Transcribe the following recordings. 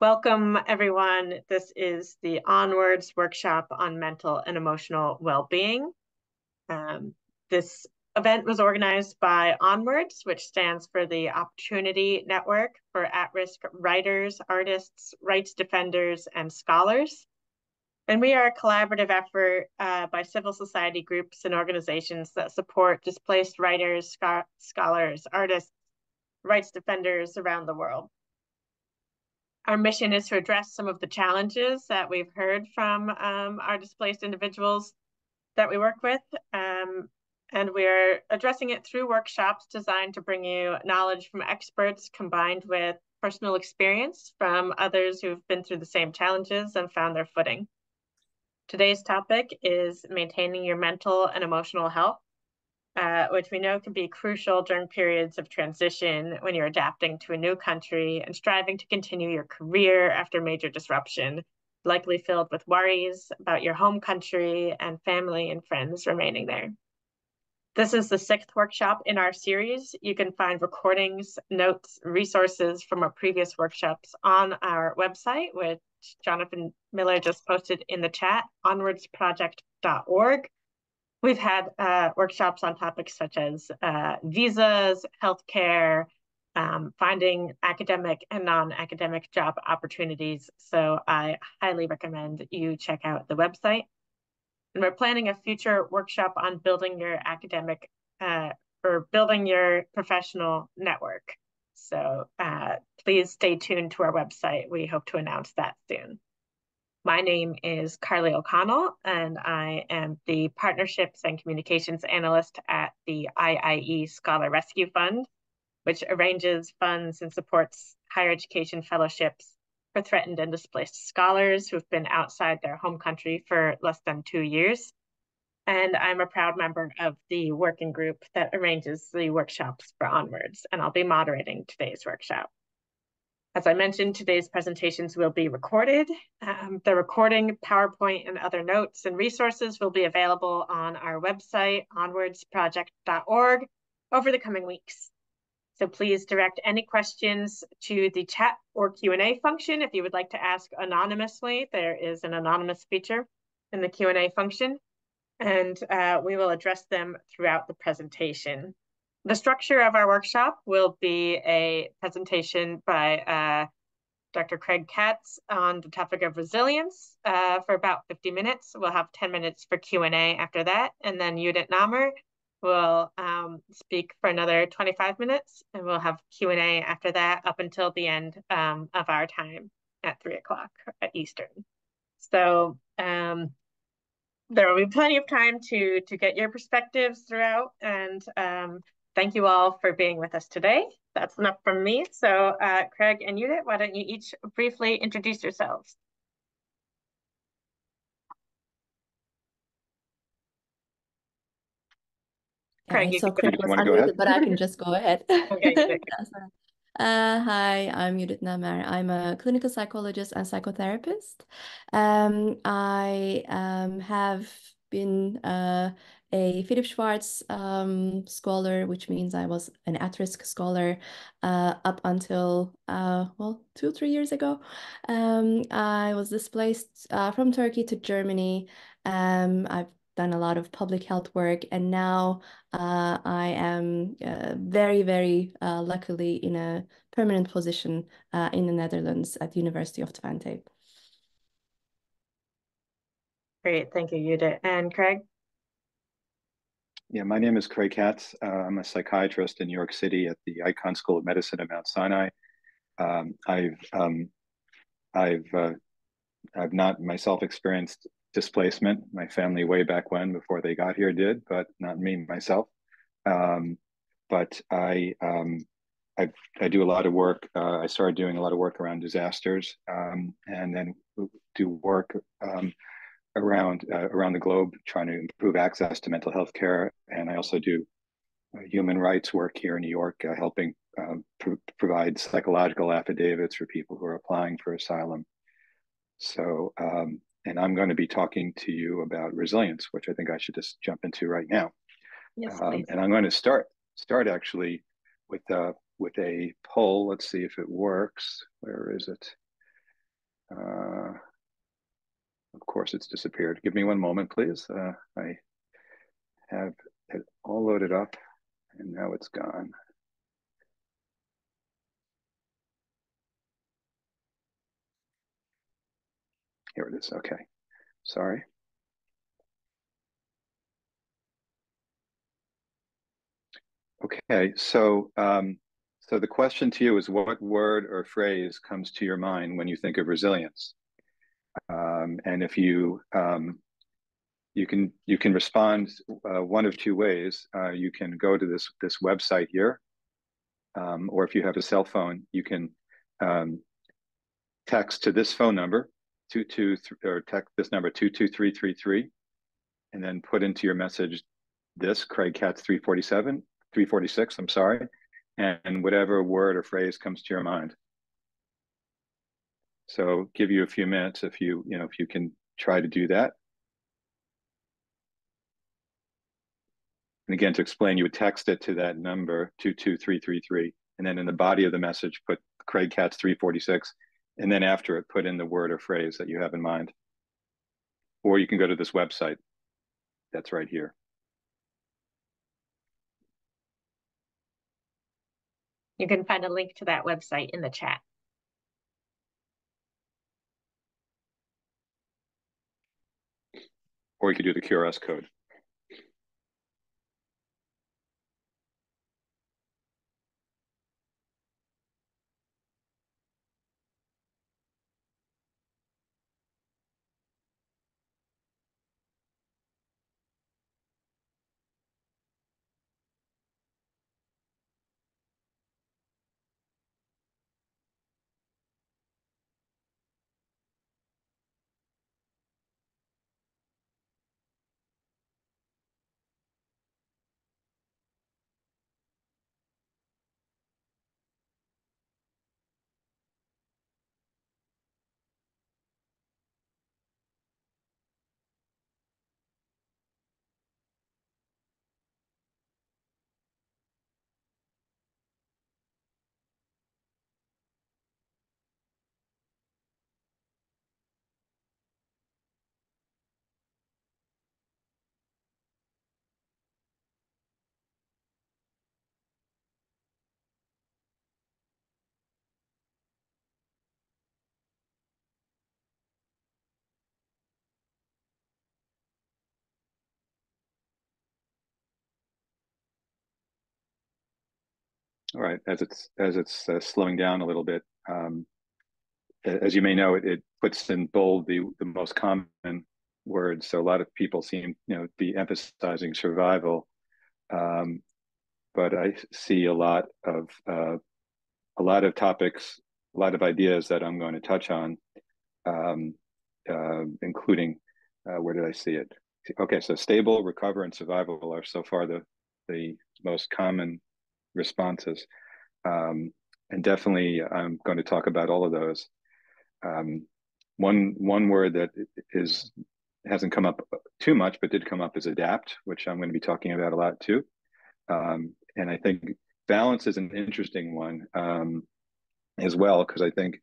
Welcome, everyone. This is the Onwards workshop on mental and emotional well-being. This event was organized by Onwards, which stands for the Opportunity Network for At-Risk Writers, Artists, Rights Defenders, and Scholars. And we are a collaborative effort by civil society groups and organizations that support displaced writers, scholars, artists, rights defenders around the world. Our mission is to address some of the challenges that we've heard from our displaced individuals that we work with. And we're addressing it through workshops designed to bring you knowledge from experts combined with personal experience from others who've been through the same challenges and found their footing. Today's topic is maintaining your mental and emotional health, which we know can be crucial during periods of transition when you're adapting to a new country and striving to continue your career after major disruption, likely filled with worries about your home country and family and friends remaining there. This is the 6th workshop in our series. You can find recordings, notes, resources from our previous workshops on our website, which Jonathan Miller just posted in the chat, onwardsproject.org. We've had workshops on topics such as visas, healthcare, finding academic and non-academic job opportunities. So I highly recommend you check out the website. And we're planning a future workshop on building your academic or building your professional network. So please stay tuned to our website. We hope to announce that soon. My name is Carly O'Connell, and I am the Partnerships and Communications Analyst at the IIE Scholar Rescue Fund, which arranges funds and supports higher education fellowships for threatened and displaced scholars who've been outside their home country for less than 2 years. And I'm a proud member of the working group that arranges the workshops for Onwards, and I'll be moderating today's workshop. As I mentioned, today's presentations will be recorded. The recording, PowerPoint, and other notes and resources will be available on our website, onwardsproject.org, over the coming weeks. So please direct any questions to the chat or Q&A function. If you would like to ask anonymously, there is an anonymous feature in the Q&A function, and we will address them throughout the presentation. The structure of our workshop will be a presentation by Dr. Craig Katz on the topic of resilience for about 50 minutes. We'll have 10 minutes for Q&A after that, and then Yudit Namer will speak for another 25 minutes, and we'll have Q&A after that up until the end of our time at 3 o'clock Eastern. So there will be plenty of time to get your perspectives throughout, and thank you all for being with us today. That's enough from me. So Craig and Yudit, why don't you each briefly introduce yourselves? Craig, so Craig was unmuted, but I can just go ahead. Okay. Hi, I'm Yudit Namer. I'm a clinical psychologist and psychotherapist. I have been a Philip Schwartz scholar, which means I was an at-risk scholar up until, well, 2-3 years ago. I was displaced from Turkey to Germany. I've done a lot of public health work, and now I am very, very luckily in a permanent position in the Netherlands at the University of Twente. Great, thank you, Yudit. And Craig? Yeah, my name is Craig Katz. I'm a psychiatrist in New York City at the Icahn School of Medicine at Mount Sinai. I've not myself experienced displacement. My family way back when, before they got here, did, but not me myself. But I do a lot of work. I started doing a lot of work around disasters, and then do work around the globe, trying to improve access to mental health care. And I also do human rights work here in New York, helping provide psychological affidavits for people who are applying for asylum. So, and I'm going to be talking to you about resilience, which I think I should just jump into right now. Yes, and I'm going to start actually with a poll. Let's see if it works. Where is it? Of course, it's disappeared. Give me one moment, please. I have it all loaded up, and now it's gone. Here it is. Okay. Sorry. Okay. So the question to you is, what word or phrase comes to your mind when you think of resilience? And if you you can respond one of two ways. You can go to this website here, or if you have a cell phone, you can text to this phone number, or text this number 22333, and then put into your message this Craig Katz 346. I'm sorry, and whatever word or phrase comes to your mind. So give you a few minutes if you can try to do that. And again, to explain, you would text it to that number 22333, and then in the body of the message put Craig Katz 346, and then after it put in the word or phrase that you have in mind. Or you can go to this website that's right here. You can find a link to that website in the chat. Or you could do the QRS code. All right, as it's slowing down a little bit, as you may know, it puts in bold the most common words. So a lot of people seem to be emphasizing survival, but I see a lot of topics, a lot of ideas that I'm going to touch on, including where did I see it? Okay, so stable, recover, and survival are so far the most common responses. And definitely I'm going to talk about all of those. One word that hasn't come up too much, but did come up is adapt, which I'm going to be talking about a lot too. And I think balance is an interesting one as well, because I think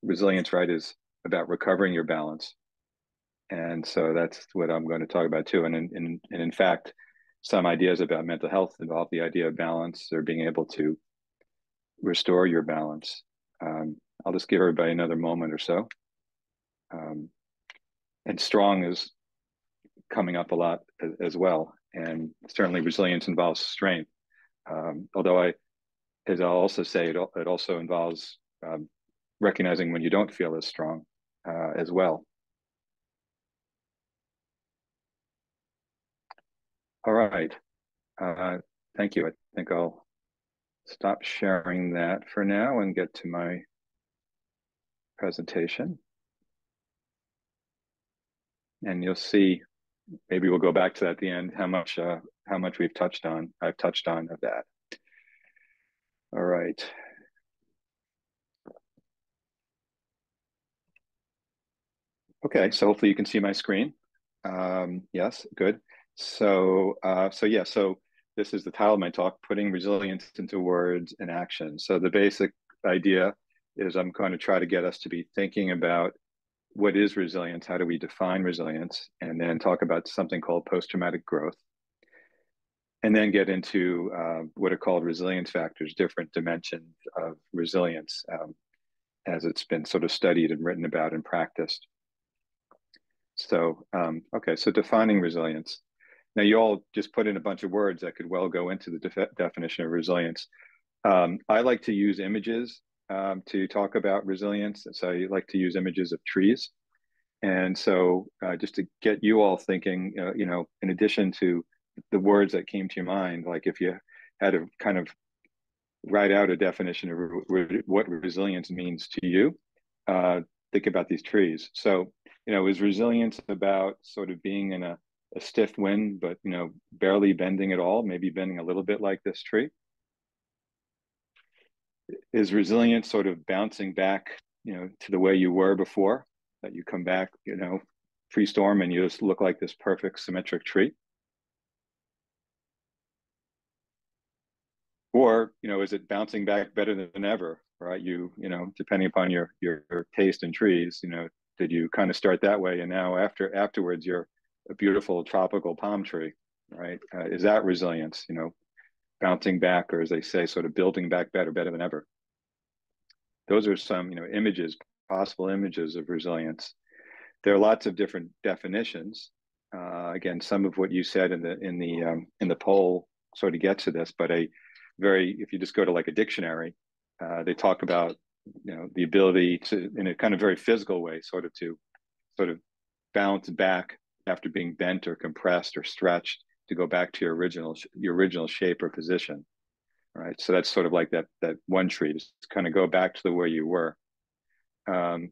resilience, right, is about recovering your balance. And so that's what I'm going to talk about too. And in fact, some ideas about mental health involve the idea of balance, or being able to restore your balance. I'll just give everybody another moment or so. And strong is coming up a lot as well. And certainly resilience involves strength. Although as I'll also say, it also involves recognizing when you don't feel as strong as well. All right. Thank you. I think I'll stop sharing that for now and get to my presentation. And you'll see, maybe we'll go back to that at the end, how much I've touched on of that. All right. Okay, so hopefully you can see my screen. Yes, good. So this is the title of my talk, Putting Resilience into Words and Action. So the basic idea is I'm going to try to get us to be thinking about what is resilience, how do we define resilience, and then talk about something called post-traumatic growth, and then get into what are called resilience factors, different dimensions of resilience as it's been sort of studied and written about and practiced. So, okay, so defining resilience. Now, you all just put in a bunch of words that could well go into the definition of resilience. I like to use images to talk about resilience. So I like to use images of trees. And so just to get you all thinking, in addition to the words that came to your mind, like if you had to kind of write out a definition of what resilience means to you, think about these trees. So, is resilience about sort of being in a stiff wind, but, barely bending at all, maybe bending a little bit like this tree? Is resilience sort of bouncing back, to the way you were before, that you come back, pre-storm and you just look like this perfect symmetric tree? Or, is it bouncing back better than ever, right? Depending upon your taste in trees, did you kind of start that way and now afterwards you're a beautiful tropical palm tree, right? Is that resilience, bouncing back, or as they say, sort of building back better than ever? Those are some, images, possible images of resilience. There are lots of different definitions. Again, some of what you said in the poll sort of gets to this, but if you just go to like a dictionary, they talk about, the ability to, in a kind of very physical way, sort of bounce back after being bent or compressed or stretched to go back to your original shape or position, right? So that's sort of like that one tree, just kind of go back to the way you were. On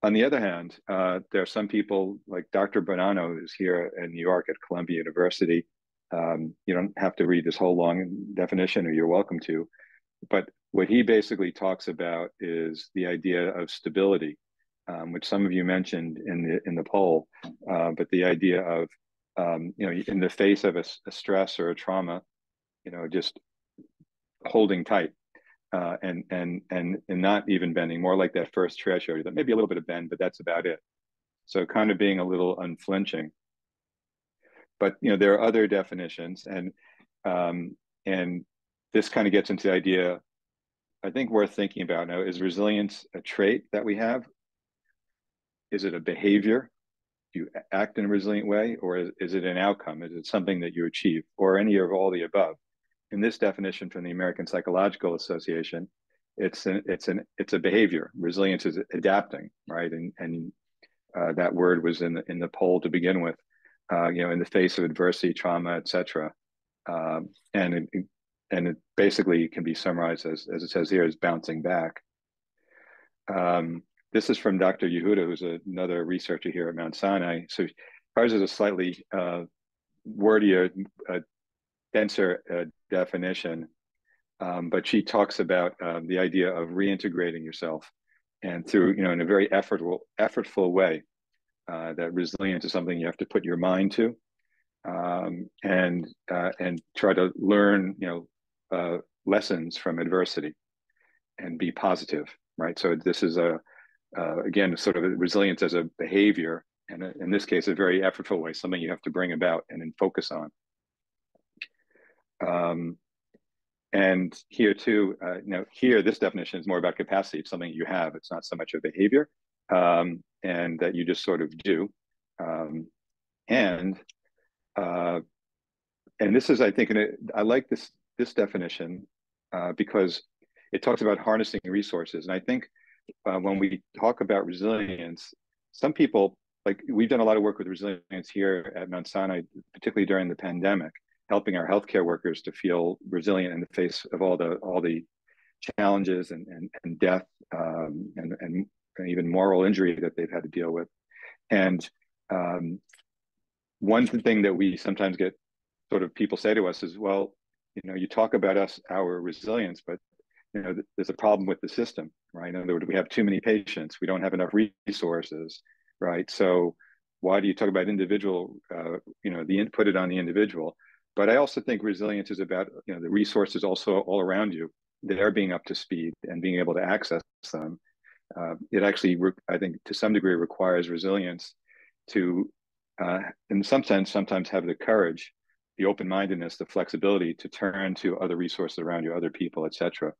the other hand, there are some people like Dr. Bonanno, who's here in New York at Columbia University. You don't have to read this whole long definition, or you're welcome to, but what he basically talks about is the idea of stability, which some of you mentioned in the poll, but the idea of in the face of a stress or a trauma, just holding tight and not even bending, more like that first tree I showed you, that maybe a little bit of bend, but that's about it. So kind of being a little unflinching. But there are other definitions, and this kind of gets into the idea, I think, worth thinking about now. Is resilience a trait that we have? Is it a behavior? Do you act in a resilient way, or is it an outcome? Is it something that you achieve, or any of all the above? In this definition from the American Psychological Association, it's a behavior. Resilience is adapting, right? And that word was in the poll to begin with. In the face of adversity, trauma, etc. And it basically can be summarized as it says here, as bouncing back. This is from Dr. Yehuda, who's another researcher here at Mount Sinai. So ours is a slightly wordier, denser definition, but she talks about the idea of reintegrating yourself, and through, in a very effortful way. That resilience is something you have to put your mind to, and try to learn, lessons from adversity, and be positive, right? So this is again, sort of resilience as a behavior, and in this case, a very effortful way, something you have to bring about and then focus on. And here too, here this definition is more about capacity. It's something you have. It's not so much a behavior. And that you just sort of do, and this is, I think, I like this definition because it talks about harnessing resources. And I think when we talk about resilience, some people, like, we've done a lot of work with resilience here at Mount Sinai, particularly during the pandemic, helping our healthcare workers to feel resilient in the face of all the challenges and death and even moral injury that they've had to deal with. And one thing that we sometimes get sort of people say to us is, well, you talk about our resilience, but there's a problem with the system, right? In other words, we have too many patients, we don't have enough resources, right? So why do you talk about individual, put it on the individual? But I also think resilience is about, the resources also all around you, their being up to speed and being able to access them, it actually, I think, to some degree requires resilience to, in some sense, sometimes have the courage, the open-mindedness, the flexibility to turn to other resources around you, other people, etc.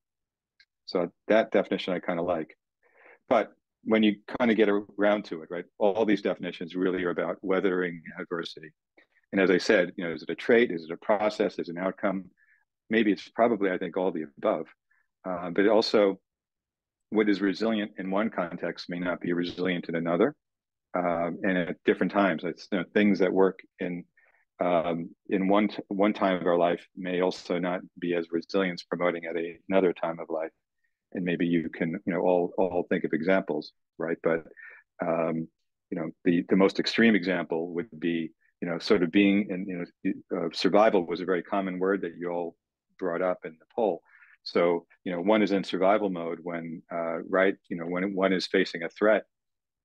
So that definition I kind of like. But when you kind of get around to it, right, all these definitions really are about weathering adversity. And as I said, is it a trait? Is it a process? Is it an outcome? Maybe it's probably, I think, all the above. But also, what is resilient in one context may not be resilient in another, and at different times. It's things that work in one time of our life may also not be as resilience promoting at another time of life. And maybe you can all think of examples, right? But the most extreme example would be sort of being in survival was a very common word that you all brought up in the poll. So one is in survival mode when when one is facing a threat,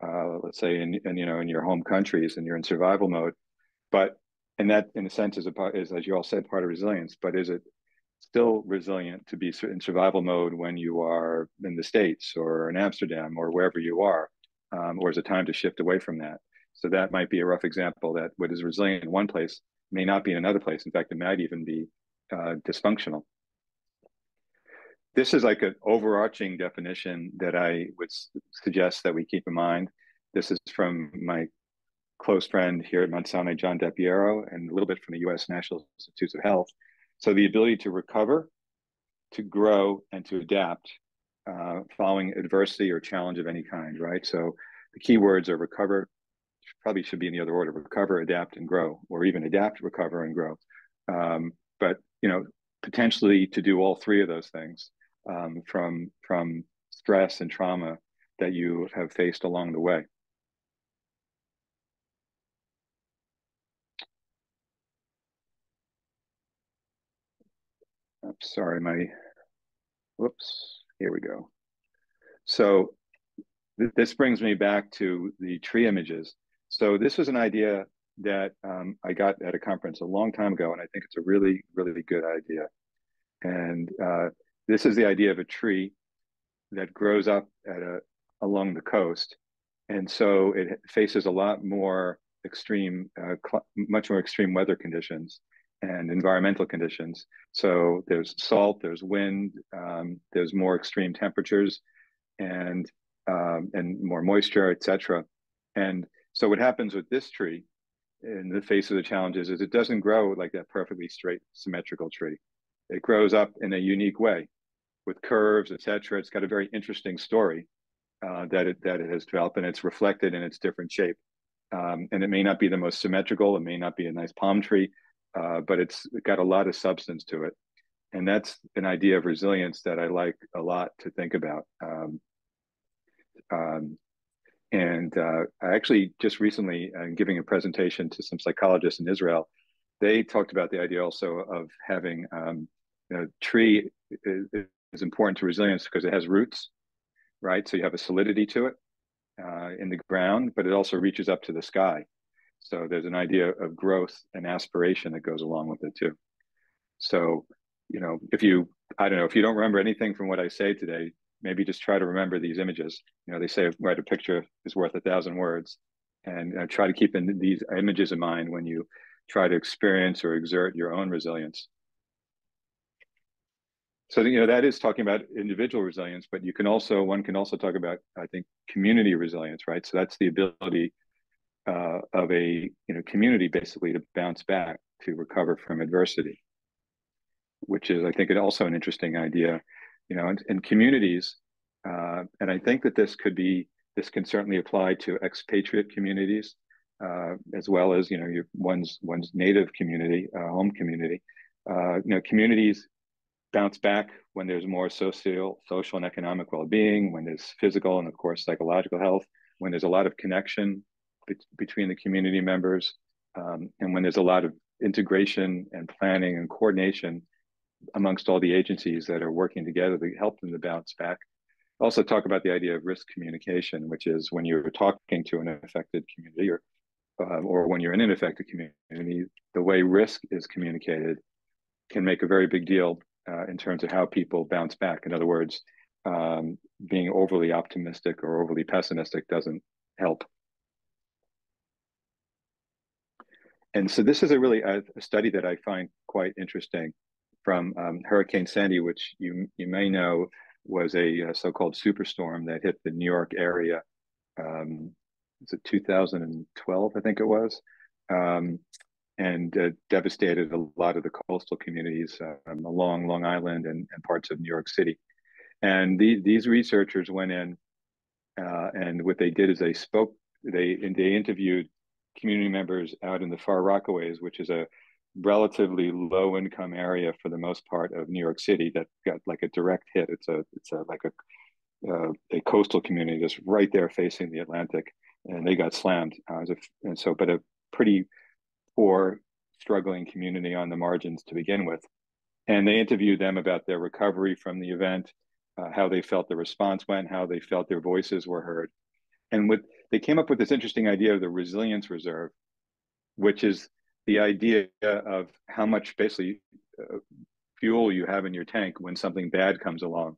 let's say in your home countries, and you're in survival mode. But and that in a sense is as you all said, part of resilience. But is it still resilient to be in survival mode when you are in the States or in Amsterdam or wherever you are, or is it time to shift away from that? So that might be a rough example that what is resilient in one place may not be in another place. In fact, it might even be dysfunctional. This is like an overarching definition that I would suggest that we keep in mind. This is from my close friend here at Mount Sinai, John DePiero, and a little bit from the U.S. National Institutes of Health. So the ability to recover, to grow, and to adapt following adversity or challenge of any kind, right? So the key words are recover, probably should be in the other order: recover, adapt, and grow, or even adapt, recover, and grow. But potentially to do all three of those things from stress and trauma that you have faced along the way. I'm sorry, whoops, here we go. So this brings me back to the tree images. So this was an idea that I got at a conference a long time ago, and I think it's a really, really good idea. And this is the idea of a tree that grows up along the coast. And so it faces a lot more extreme, much more extreme weather conditions and environmental conditions. So there's salt, there's wind, there's more extreme temperatures, and more moisture, etc. And so what happens with this tree in the face of the challenges is it doesn't grow like that perfectly straight, symmetrical tree. It grows up in a unique way with curves, etc. It's got a very interesting story that it has developed, and it's reflected in its different shape. And it may not be the most symmetrical, it may not be a nice palm tree, but it's got a lot of substance to it. And that's an idea of resilience that I like a lot to think about. I actually just recently, giving a presentation to some psychologists in Israel, they talked about the idea also of having tree is important to resilience because it has roots, right? So you have a solidity to it in the ground, but it also reaches up to the sky. So there's an idea of growth and aspiration that goes along with it too. So, if you don't remember anything from what I say today, maybe just try to remember these images. They say, write a picture is worth 1,000 words, and try to keep these images in mind when you try to experience or exert your own resilience. So, that is talking about individual resilience, but one can also talk about, I think, community resilience, right? So that's the ability of a community basically to bounce back, to recover from adversity, which is, I think, also an interesting idea, in communities. And I think that this can certainly apply to expatriate communities, as well as, one's native community, home community. Communities bounce back when there's more social and economic well-being, when there's physical and, of course, psychological health, when there's a lot of connection between the community members, and when there's a lot of integration and planning and coordination amongst all the agencies that are working together to help them to bounce back. Also talk about the idea of risk communication, which is when you're talking to an affected community or when you're in an affected community, the way risk is communicated can make a very big deal in terms of how people bounce back. In other words, being overly optimistic or overly pessimistic doesn't help. And so this is a study that I find quite interesting from Hurricane Sandy, which you may know was a so-called superstorm that hit the New York area. Was it 2012, I think it was, and devastated a lot of the coastal communities along Long Island and parts of New York City. And these researchers went in, and what they did is they interviewed community members out in the Far Rockaways, which is a relatively low income area for the most part of New York City that got like a direct hit. It's a coastal community that's right there facing the Atlantic, and they got slammed. But a pretty poor, struggling community on the margins to begin with. And they interviewed them about their recovery from the event, how they felt the response went, how they felt their voices were heard. And they came up with this interesting idea of the resilience reserve, which is the idea of how much basically fuel you have in your tank when something bad comes along.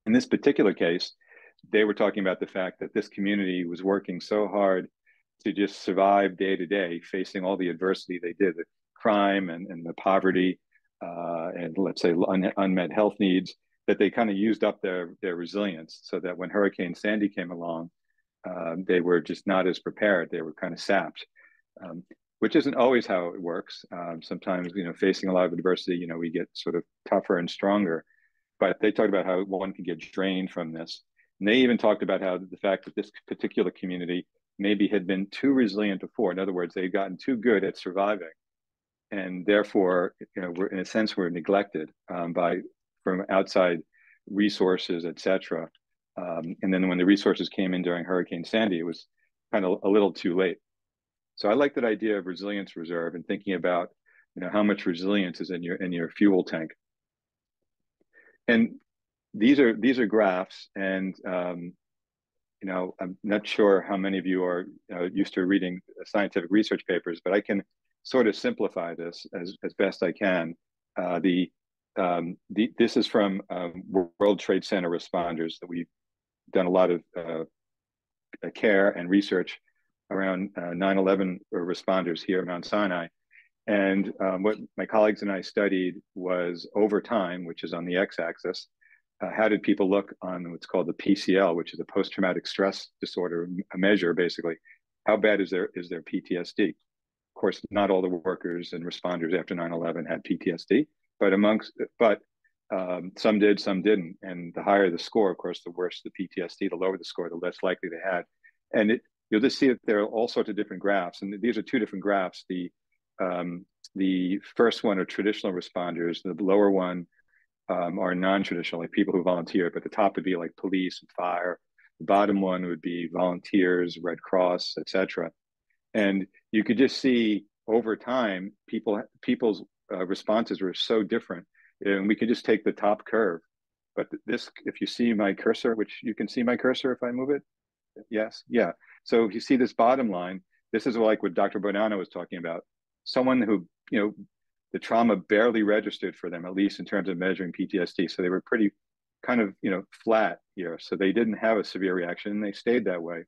In this particular case, they were talking about the fact that this community was working so hard to just survive day to day, facing all the adversity they did, the crime and the poverty, and let's say unmet health needs, that they kind of used up their resilience, so that when Hurricane Sandy came along, they were just not as prepared. They were kind of sapped, which isn't always how it works. Sometimes, facing a lot of adversity, we get sort of tougher and stronger. But they talked about how one can get drained from this. And they even talked about how the fact that this particular community maybe had been too resilient before. In other words, they'd gotten too good at surviving, and therefore, in a sense, were neglected from outside resources, etc. And then when the resources came in during Hurricane Sandy, it was kind of a little too late. So I like that idea of resilience reserve and thinking about, how much resilience is in your fuel tank. And these are graphs, and I'm not sure how many of you are used to reading scientific research papers, but I can sort of simplify this as best I can. This is from World Trade Center responders that we've done a lot of care and research around 9/11 responders here at Mount Sinai. And what my colleagues and I studied was over time, which is on the x-axis, how did people look on what's called the PCL, which is a post-traumatic stress disorder, a measure basically. How bad is their PTSD? Of course, not all the workers and responders after 9/11 had PTSD, but some did, some didn't. And the higher the score, of course, the worse the PTSD, the lower the score, the less likely they had. And you'll just see that there are all sorts of different graphs. And these are two different graphs. The first one are traditional responders. The lower one are non-traditional, like people who volunteer, but the top would be like police and fire. The bottom one would be volunteers, Red Cross, etc. And you could just see over time, people's responses were so different. And we could just take the top curve. But this, if you see my cursor, which you can see my cursor if I move it, yes, yeah. So if you see this bottom line, this is like what Dr. Bonanno was talking about. Someone who, the trauma barely registered for them, at least in terms of measuring PTSD. So they were pretty kind of, flat here. So they didn't have a severe reaction, and they stayed that way.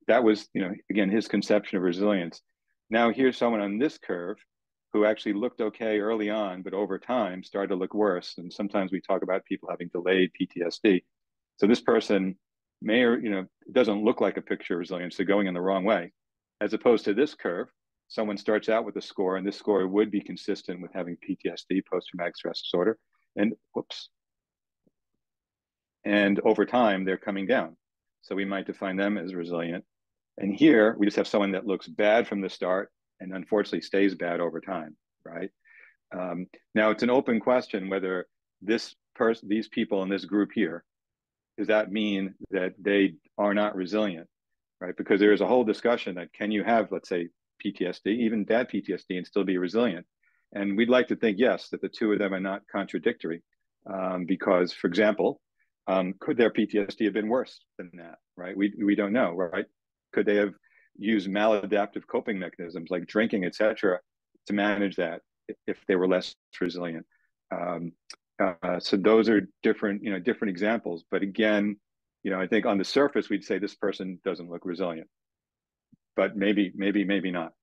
That was, again, his conception of resilience. Now here's someone on this curve who actually looked okay early on, but over time started to look worse. And sometimes we talk about people having delayed PTSD. So this person may, or, doesn't look like a picture of resilience. They're going in the wrong way, as opposed to this curve. Someone starts out with a score, and this score would be consistent with having PTSD, post-traumatic stress disorder, and and over time, they're coming down. So we might define them as resilient. And here, we just have someone that looks bad from the start and unfortunately stays bad over time, right? Now, it's an open question whether these people in this group here, does that mean that they are not resilient, right? Because there is a whole discussion that can you have, let's say, PTSD, even bad PTSD, and still be resilient? And we'd like to think, yes, that the two of them are not contradictory. Because, for example, could their PTSD have been worse than that, right? We don't know, right? Could they have used maladaptive coping mechanisms like drinking, et cetera, to manage that if they were less resilient? So those are different, different examples. But again, I think on the surface, we'd say this person doesn't look resilient, but maybe not.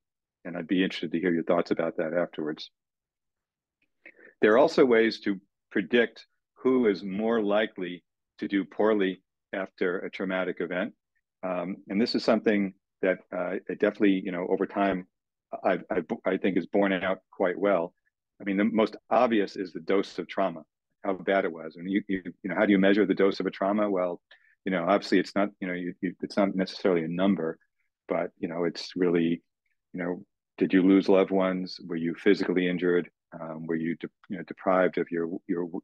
And I'd be interested to hear your thoughts about that afterwards. There are also ways to predict who is more likely to do poorly after a traumatic event. And this is something that definitely, over time, I think is borne out quite well. I mean, the most obvious is the dose of trauma, how bad it was. And how do you measure the dose of a trauma? Well, obviously it's not, it's not necessarily a number, but it's really, did you lose loved ones? Were you physically injured? Were you, deprived of your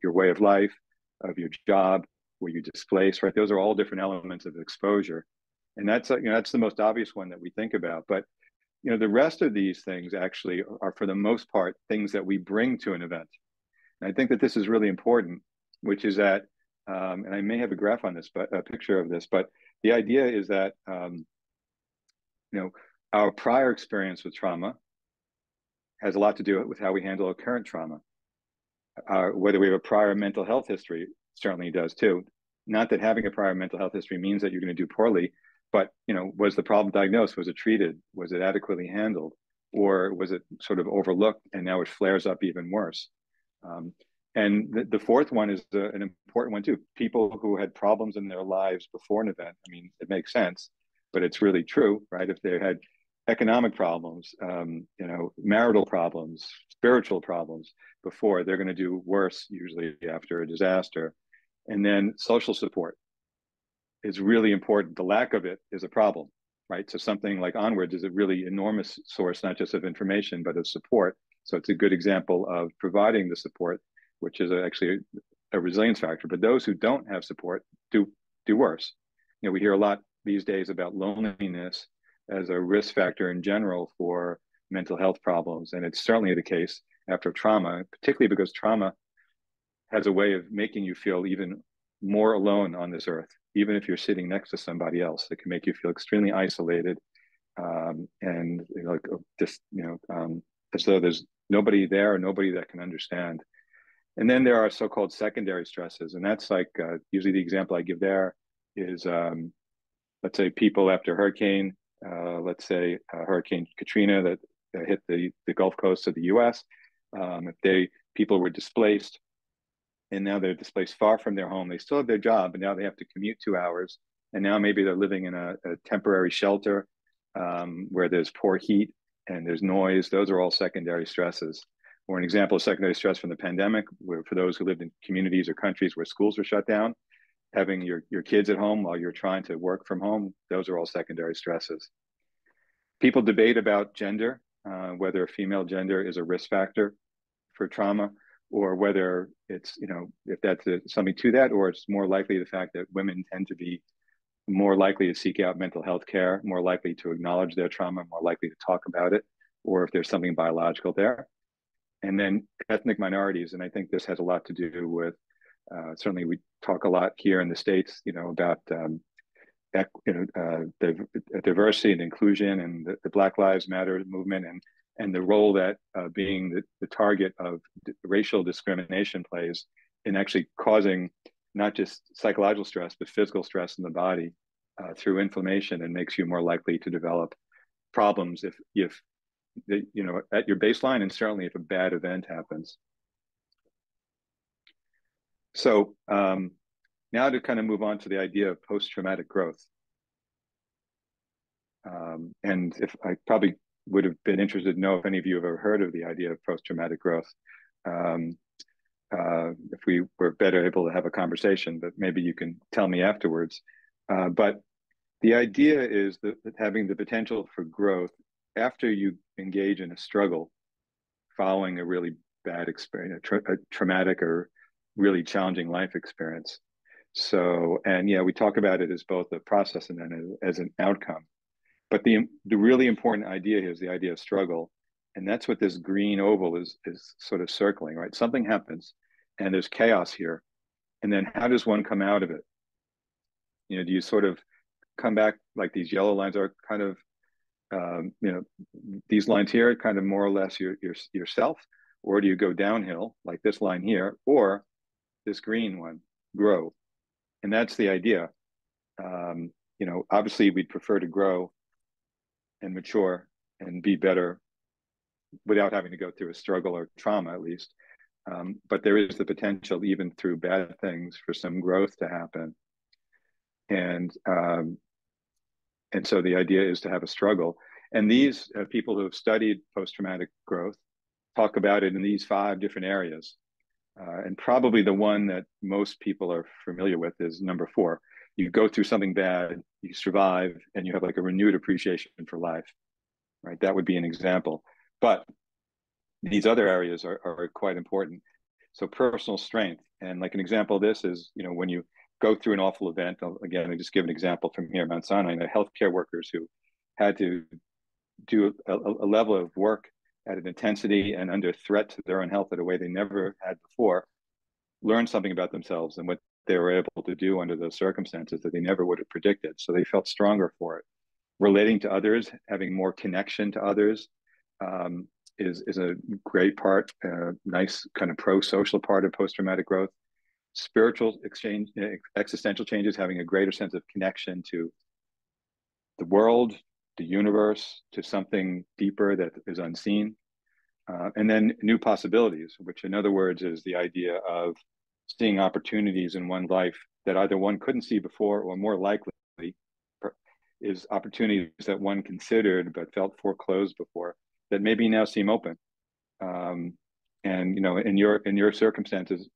way of life, of your job? Were you displaced? Right? Those are all different elements of exposure, and that's that's the most obvious one that we think about. But the rest of these things actually are, for the most part, things that we bring to an event. And I think that this is really important, which is that, and I may have a graph on this, but a picture of this, but the idea is that our prior experience with trauma has a lot to do with how we handle our current trauma. Whether we have a prior mental health history certainly does too. Not that having a prior mental health history means that you're going to do poorly, but was the problem diagnosed? Was it treated? Was it adequately handled? Or was it sort of overlooked and now it flares up even worse? And the fourth one is an important one too. People who had problems in their lives before an event. I mean, it makes sense, but it's really true, right? If they had economic problems, marital problems, spiritual problems before, they're going to do worse usually after a disaster. And then social support is really important. The lack of it is a problem, right? So something like Onwards is a really enormous source, not just of information, but of support. So it's a good example of providing the support, which is actually a resilience factor. But those who don't have support do worse. We hear a lot these days about loneliness as a risk factor in general for mental health problems. And it's certainly the case after trauma, particularly because trauma has a way of making you feel even more alone on this earth, even if you're sitting next to somebody else. It can make you feel extremely isolated, and as though there's nobody there or nobody that can understand. And then there are so-called secondary stresses, and that's like usually the example I give there is, let's say people after hurricane, let's say Hurricane Katrina that hit the Gulf Coast of the U.S. If people were displaced, and now they're displaced far from their home, they still have their job, but now they have to commute 2 hours, and now maybe they're living in a temporary shelter where there's poor heat and there's noise. Those are all secondary stresses. Or an example of secondary stress from the pandemic, where for those who lived in communities or countries where schools were shut down, having your kids at home while you're trying to work from home, those are all secondary stresses. People debate about gender, whether female gender is a risk factor for trauma, or whether it's, if that's something to that, or it's more likely the fact that women tend to be more likely to seek out mental health care, more likely to acknowledge their trauma, more likely to talk about it, or if there's something biological there. And then ethnic minorities, and I think this has a lot to do with, certainly we talk a lot here in the States, about the diversity and inclusion and the Black Lives Matter movement, and the role that being the target of racial discrimination plays in actually causing not just psychological stress, but physical stress in the body through inflammation, and makes you more likely to develop problems if at your baseline, and certainly if a bad event happens. So now to kind of move on to the idea of post-traumatic growth. And if I probably would have been interested to know if any of you have ever heard of the idea of post-traumatic growth. If we were better able to have a conversation, but maybe you can tell me afterwards. But the idea is that having the potential for growth after you engage in a struggle following a really bad experience, a traumatic or really challenging life experience. So, and yeah, we talk about it as both a process and then as an outcome. But the really important idea here is the idea of struggle. And that's what this green oval is sort of circling, right? Something happens and there's chaos here. And then how does one come out of it? Do you sort of come back like these yellow lines are kind of, these lines here, kind of more or less yourself? or do you go downhill, like this line here, or this green one, grow? And that's the idea. You know, obviously we'd prefer to grow and mature and be better without having to go through a struggle or trauma, at least. But there is the potential, even through bad things, for some growth to happen. And so the idea is to have a struggle. And these people who have studied post-traumatic growth talk about it in these 5 different areas. And probably the one that most people are familiar with is number 4. You go through something bad, you survive, and you have like a renewed appreciation for life, right? That would be an example. But these other areas are quite important. So personal strength, and like an example of this is, you know, when you go through an awful event, again, I just give an example from here, Mount Sinai, the healthcare workers who had to do a level of work at an intensity and under threat to their own health in a way they never had before, learn something about themselves and what they were able to do under those circumstances that they never would have predicted. So they felt stronger for it. Relating to others, having more connection to others, is a great part, nice kind of pro-social part of post-traumatic growth. Spiritual exchange, existential changes, having a greater sense of connection to the world, the universe, to something deeper that is unseen. And then new possibilities, which in other words is the idea of seeing opportunities in one's life that either one couldn't see before, or more likely is opportunities that one considered but felt foreclosed before, that maybe now seem open. And you know, in your circumstances,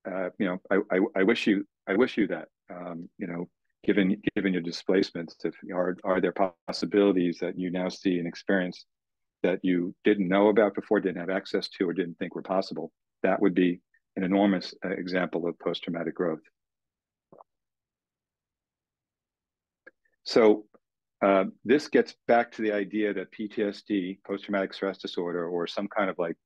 you know, I wish you that, you know, given your displacements, if are there possibilities that you now see and experience that you didn't know about before, didn't have access to, or didn't think were possible? That would be an enormous example of post-traumatic growth. So this gets back to the idea that PTSD, post-traumatic stress disorder, or some kind of like,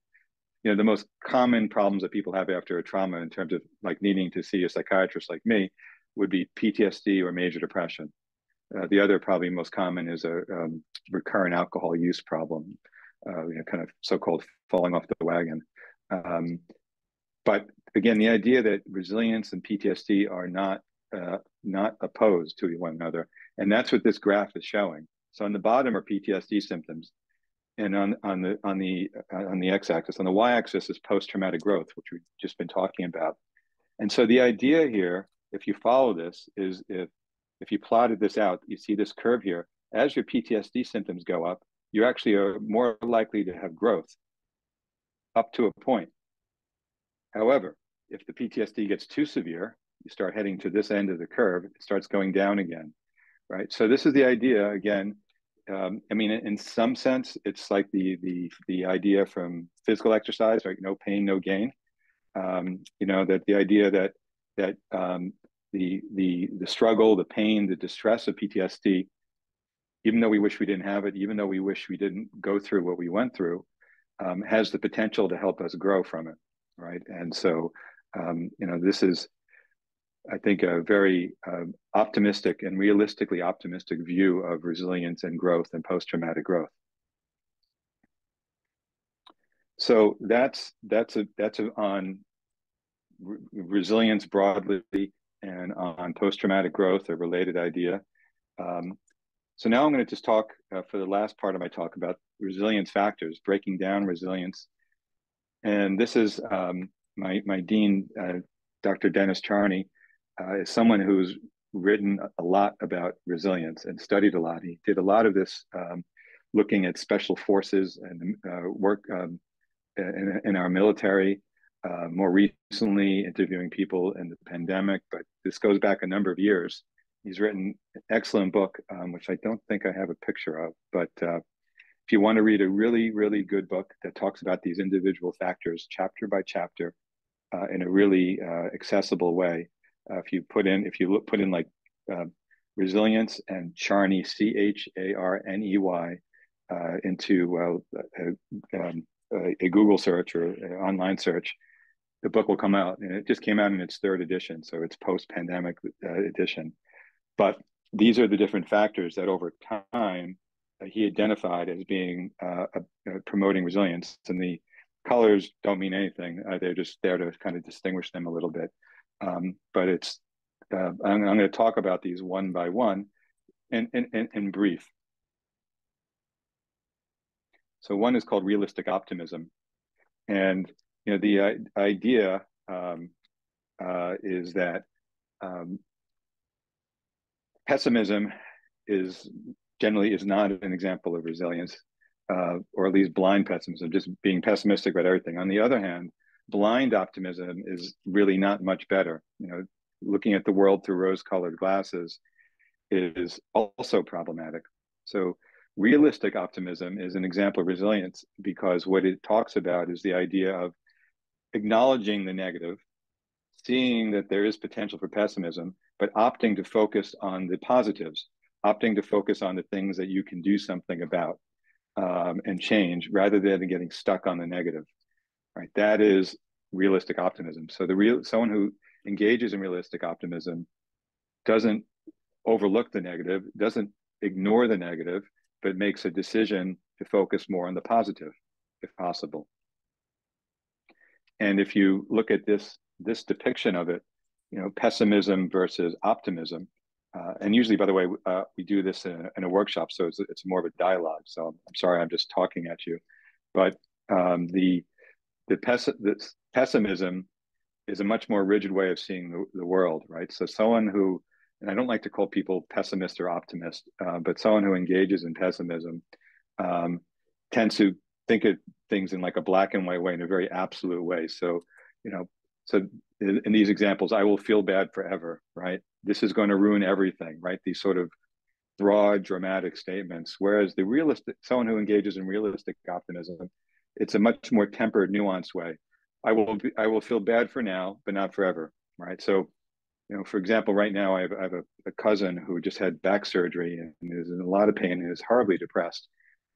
you know, the most common problems that people have after a trauma in terms of like needing to see a psychiatrist like me would be PTSD or major depression. The other probably most common is a recurrent alcohol use problem, you know, kind of so-called falling off the wagon. But again, the idea that resilience and PTSD are not opposed to one another, and that's what this graph is showing. So on the bottom are PTSD symptoms, and on the x-axis, on the y-axis is post-traumatic growth, which we've just been talking about. And so the idea here, if you follow this, is if you plotted this out, you see this curve here. As your PTSD symptoms go up, you actually are more likely to have growth up to a point. However, if the PTSD gets too severe, you start heading to this end of the curve, it starts going down again, right? So this is the idea again. I mean, in some sense, it's like the idea from physical exercise, right? No pain, no gain. You know, that the idea that the struggle, the pain, the distress of PTSD, even though we wish we didn't have it, even though we wish we didn't go through what we went through, has the potential to help us grow from it, right? And so, you know, this is, I think, a very optimistic and realistically optimistic view of resilience and growth and post-traumatic growth. So that's on resilience broadly and on post-traumatic growth, a related idea. So now I'm going to just talk for the last part of my talk about resilience factors, breaking down resilience. And this is my dean, Dr. Dennis Charney, is someone who's written a lot about resilience and studied a lot. He did a lot of this looking at special forces and work in our military, more recently interviewing people in the pandemic, but this goes back a number of years. He's written an excellent book, which I don't think I have a picture of, but if you want to read a really, really good book that talks about these individual factors chapter by chapter in a really accessible way, if you put in like resilience and Charney, Charney, into a Google search or an online search, the book will come out. And it just came out in its 3rd edition, so it's post-pandemic edition. But these are the different factors that over time he identified as being promoting resilience. And colors don't mean anything. They're just there to kind of distinguish them a little bit. But it's I'm going to talk about these one by one in brief. So one is called realistic optimism, and the idea is that pessimism is not an example of resilience, or at least blind pessimism, just being pessimistic about everything. On the other hand, blind optimism is really not much better. Looking at the world through rose-colored glasses is also problematic. So realistic optimism is an example of resilience because what it talks about is the idea of acknowledging the negative, seeing that there is potential for pessimism, but opting to focus on the positives, opting to focus on the things that you can do something about and change rather than getting stuck on the negative. Right? That is realistic optimism. So someone who engages in realistic optimism doesn't overlook the negative, doesn't ignore the negative, but makes a decision to focus more on the positive, if possible. And if you look at this depiction of it, pessimism versus optimism, and usually, by the way, we do this in a workshop, so it's more of a dialogue. So I'm sorry, I'm just talking at you, but the pessimism is a much more rigid way of seeing the world, right? So someone who, and I don't like to call people pessimist or optimist, but someone who engages in pessimism tends to think of things in like a black and white way, in a very absolute way. So, so in these examples, I will feel bad forever, right? This is going to ruin everything, right? These sort of broad, dramatic statements. Whereas someone who engages in realistic optimism, it's a much more tempered, nuanced way. I will feel bad for now, but not forever, right? So, for example, right now I have a cousin who just had back surgery and is in a lot of pain and is horribly depressed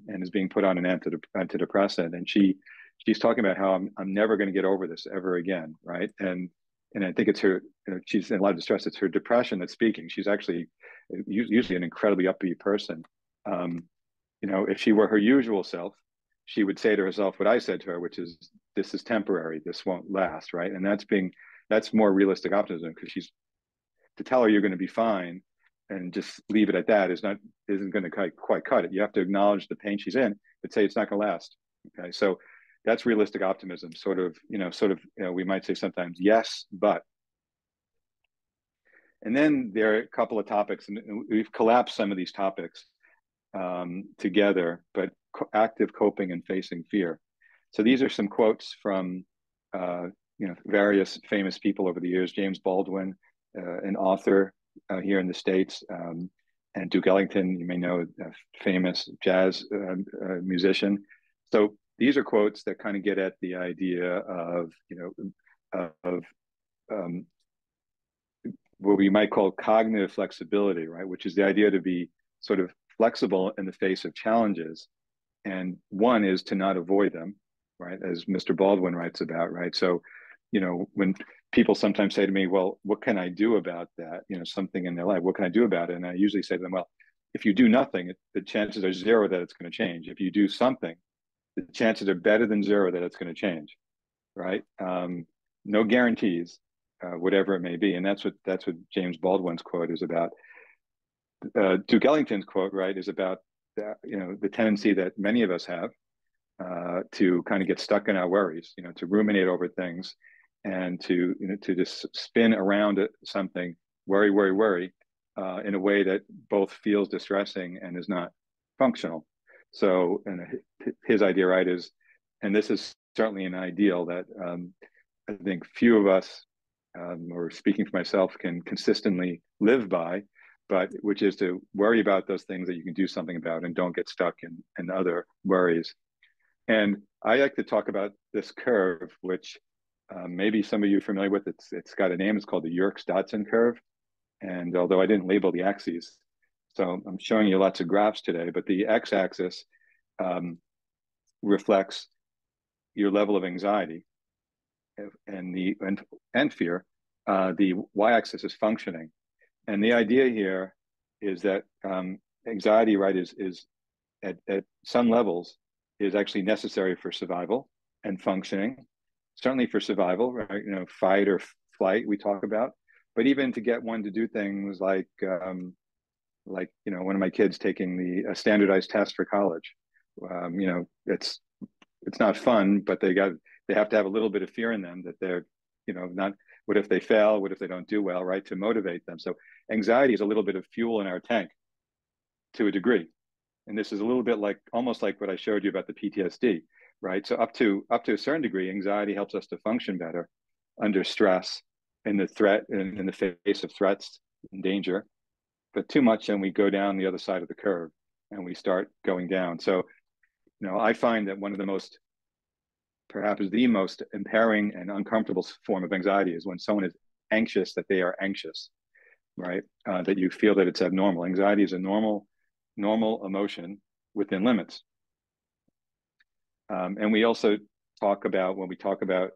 and is being put on an antidepressant. And she's talking about how I'm never going to get over this ever again, right? And I think it's her, she's in a lot of distress. It's her depression that's speaking. She's actually usually an incredibly upbeat person. If she were her usual self, she would say to herself what I said to her, which is, this is temporary, this won't last, right? And that's more realistic optimism, because to tell her you're going to be fine and just leave it at that isn't going to quite cut it. You have to acknowledge the pain she's in, but say it's not going to last. Okay, so that's realistic optimism. Sort of, we might say sometimes yes, but. And then there are a couple of topics, and we've collapsed some of these topics together, but active coping and facing fear. So these are some quotes from various famous people over the years. James Baldwin, an author here in the States, and Duke Ellington, you may know, a famous jazz musician. So these are quotes that kind of get at the idea of what we might call cognitive flexibility, right? Which is the idea to be sort of flexible in the face of challenges. And one is to not avoid them, right? As Mr. Baldwin writes about, right? So, when people sometimes say to me, well, what can I do about that? Something in their life, what can I do about it? And I usually say to them, well, if you do nothing, the chances are zero that it's going to change. If you do something, the chances are better than zero that it's going to change, right? No guarantees, whatever it may be. And that's what James Baldwin's quote is about. Duke Ellington's quote, right, is about the tendency that many of us have to kind of get stuck in our worries, to ruminate over things, and to just spin around something, worry, in a way that both feels distressing and is not functional. So, and his idea, right, is, and this is certainly an ideal that I think few of us, or speaking for myself, can consistently live by, but which is to worry about those things that you can do something about and don't get stuck in other worries. And I like to talk about this curve, which maybe some of you are familiar with. It's got a name. It's called the Yerkes-Dodson curve. And although I didn't label the axes, so I'm showing you lots of graphs today, but the x-axis reflects your level of anxiety and fear. The y-axis is functioning. And the idea here is that anxiety, right, is at some levels is actually necessary for survival, and functioning, certainly for survival, right? Fight or flight we talk about, but even to get one to do things like one of my kids taking a standardized test for college. It's not fun, but they have to have a little bit of fear in them that they're, not, what if they fail? What if they don't do well, right? To motivate them. So anxiety is a little bit of fuel in our tank to a degree. And this is a little bit almost like what I showed you about the PTSD, right? So up to a certain degree, anxiety helps us to function better under stress, in the face of threats and danger. But too much, and we go down the other side of the curve and we start going down. So, I find that one of the most, perhaps the most impairing and uncomfortable form of anxiety is when someone is anxious that they are anxious, right? That you feel that it's abnormal. Anxiety is a normal emotion within limits. And we also talk about, when we talk about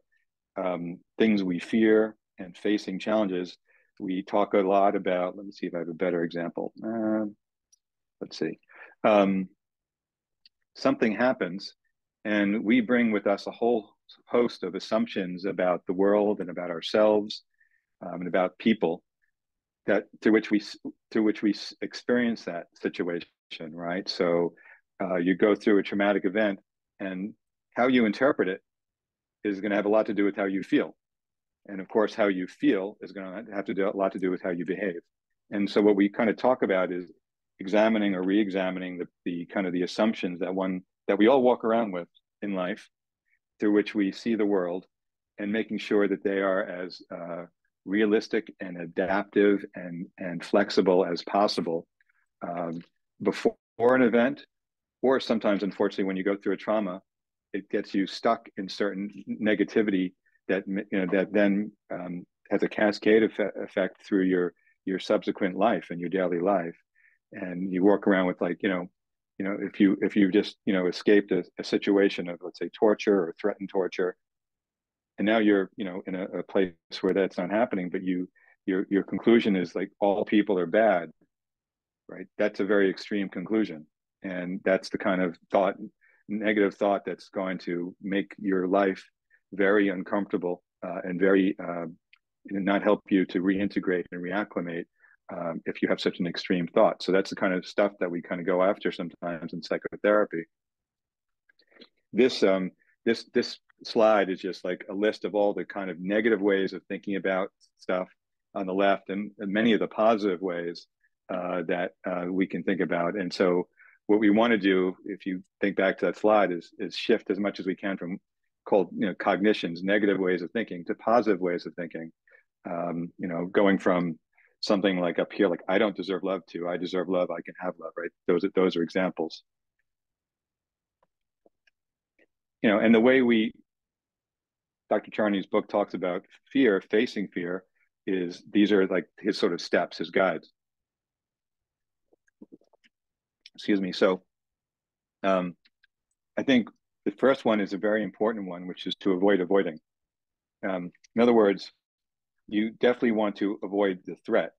things we fear and facing challenges, we talk a lot about, let me see if I have a better example. Let's see. Something happens and we bring with us a whole host of assumptions about the world and about ourselves and about people through which we experience that situation, right? So you go through a traumatic event, and how you interpret it is going to have a lot to do with how you feel. And of course, how you feel is going to have a lot to do with how you behave. And so what we kind of talk about is examining or re-examining the kind of the assumptions that we all walk around with in life, through which we see the world, and making sure that they are as realistic and adaptive and flexible as possible before an event, or sometimes, unfortunately, when you go through a trauma, it gets you stuck in certain negativity that then has a cascade effect through your subsequent life and your daily life, and you walk around with if you just escaped a situation of, let's say, torture or threatened torture, and now you're in a place where that's not happening, but your conclusion is like all people are bad, right? That's a very extreme conclusion, and that's the kind of negative thought that's going to make your life very uncomfortable and very not help you to reintegrate and reacclimate if you have such an extreme thought. So that's the kind of stuff that we kind of go after sometimes in psychotherapy. This slide is just like a list of all the kind of negative ways of thinking about stuff on the left, and many of the positive ways that we can think about. And so what we want to do, if you think back to that slide, is shift as much as we can from cognitions, negative ways of thinking, to positive ways of thinking. Going from something like up here, like I don't deserve love, to I deserve love, I can have love, right? Those are examples. And the way Dr. Charney's book talks about fear, facing fear, is these are like his sort of steps, his guides. Excuse me. So I think the first one is a very important one, which is to avoid avoiding. In other words, you definitely want to avoid the threat.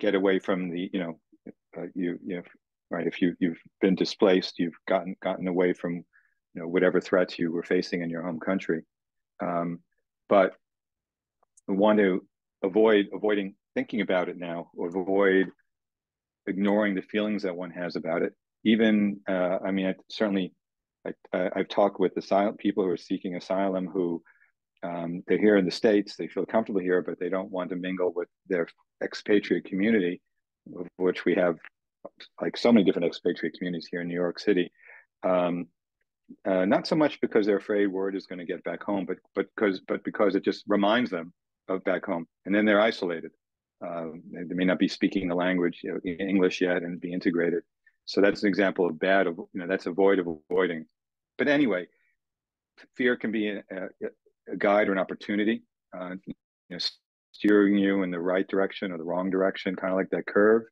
Get away from the, right? If you've been displaced, you've gotten away from, whatever threats you were facing in your home country. But we want to avoiding thinking about it now, or avoid ignoring the feelings that one has about it. Even, I've talked with people who are seeking asylum, who they're here in the States, they feel comfortable here, but they don't want to mingle with their expatriate community, of which we have like so many different expatriate communities here in New York City. Not so much because they're afraid word is going to get back home, but because it just reminds them of back home, and then they're isolated. They may not be speaking the language, English yet, and be integrated. So that's an example of bad. That's avoiding. But anyway, fear can be a guide or an opportunity, steering you in the right direction or the wrong direction, kind of like that curve,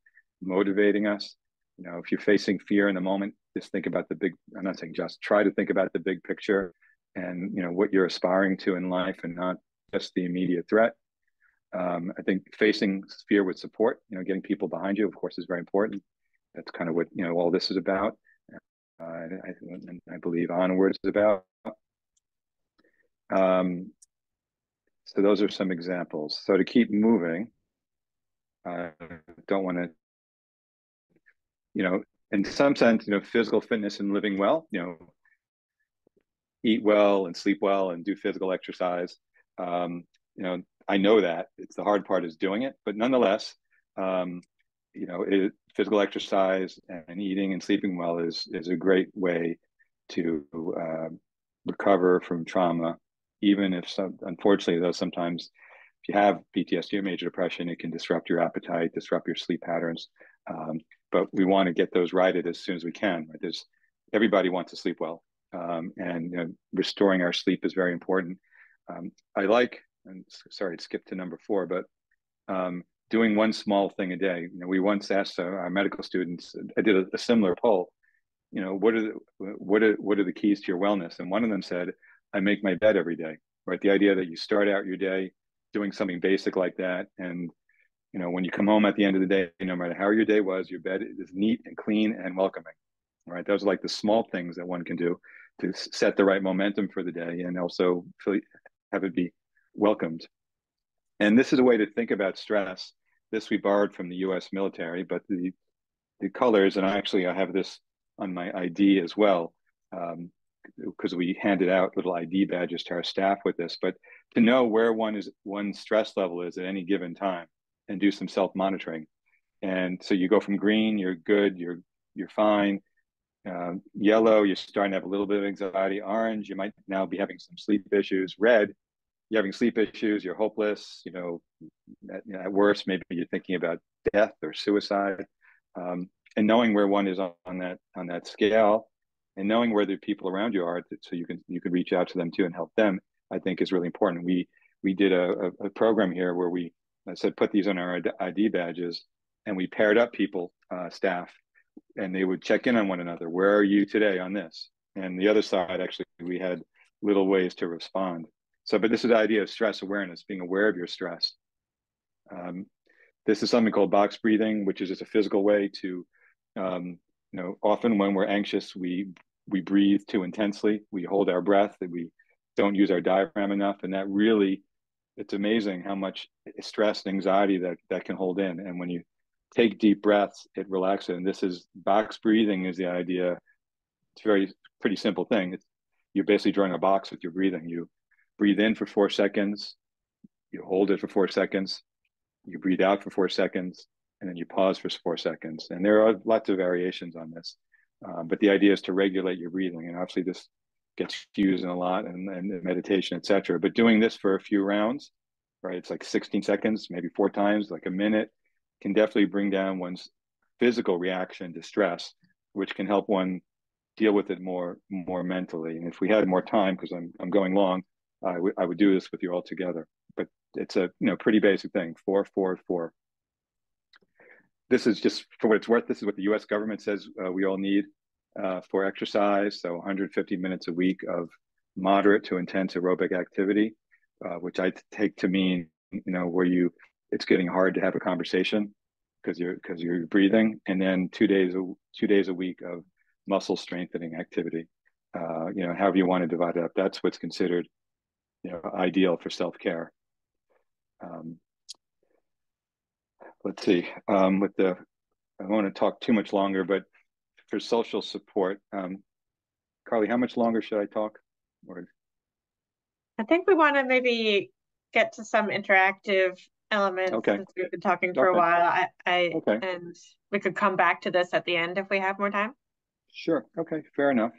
motivating us. If you're facing fear in the moment, just think about the big. I'm not saying just try to think about the big picture, and what you're aspiring to in life, and not just the immediate threat. I think facing fear with support, getting people behind you, of course, is very important. That's kind of what all this is about. I believe onwards about. So those are some examples. So to keep moving, I don't want to, in some sense, physical fitness and living well, eat well and sleep well and do physical exercise. I know that it's the hard part is doing it, but nonetheless, physical exercise and eating and sleeping well is a great way to recover from trauma, even if unfortunately, though, sometimes if you have PTSD or major depression, it can disrupt your appetite, disrupt your sleep patterns. But we want to get those righted as soon as we can. Right? Everybody wants to sleep well, and restoring our sleep is very important. And sorry to skip to number 4, but doing one small thing a day. We once asked our medical students. I did a similar poll. What are the keys to your wellness? And one of them said, I make my bed every day. Right, the idea that you start out your day doing something basic like that, and when you come home at the end of the day, no matter how your day was, your bed is neat and clean and welcoming. Right, those are like the small things that one can do to set the right momentum for the day, and also have it be welcomed. And this is a way to think about stress. This we borrowed from the U.S. military, but the colors, and I have this on my ID as well, because we handed out little ID badges to our staff with this. But to know where one's stress level is at any given time, and do some self-monitoring. And so you go from green, you're good, you're fine. Yellow, you're starting to have a little bit of anxiety. Orange, you might now be having some sleep issues. Red, you're having sleep issues, you're hopeless, at worst, maybe you're thinking about death or suicide. And knowing where one is on that scale, and knowing where the people around you are, so you can reach out to them too and help them, I think is really important. We did a program here where I said, put these on our ID badges, and we paired up people, staff, and they would check in on one another. Where are you today on this? And the other side, actually, we had little ways to respond. So, but this is the idea of stress awareness, being aware of your stress. This is something called box breathing, which is just a physical way to, often when we're anxious, we breathe too intensely. We hold our breath, and we don't use our diaphragm enough. And that really, it's amazing how much stress and anxiety that can hold in. And when you take deep breaths, it relaxes. And this is box breathing is the idea. It's a pretty simple thing. You're basically drawing a box with your breathing. You breathe in for 4 seconds, you hold it for 4 seconds, you breathe out for 4 seconds, and then you pause for 4 seconds. And there are lots of variations on this. But the idea is to regulate your breathing. And obviously this gets used in a lot and meditation, etc. But doing this for a few rounds, right? It's like 16 seconds, maybe 4 times, like a minute, can definitely bring down one's physical reaction to stress, which can help one deal with it more mentally. And if we had more time, because I'm going long, I would do this with you all together. But it's a pretty basic thing. 4, 4, 4. This is just for what it's worth. This is what the U.S. government says we all need for exercise. So 150 minutes a week of moderate to intense aerobic activity, which I take to mean where it's getting hard to have a conversation because you're breathing, and then 2 days a week of muscle strengthening activity. However you want to divide it up, that's what's considered ideal for self-care. Let's see. I don't want to talk too much longer, but for social support, Carly, how much longer should I talk? I think we want to maybe get to some interactive elements. Okay. Since we've been talking for a while. Okay. And we could come back to this at the end if we have more time. Sure. Okay. Fair enough.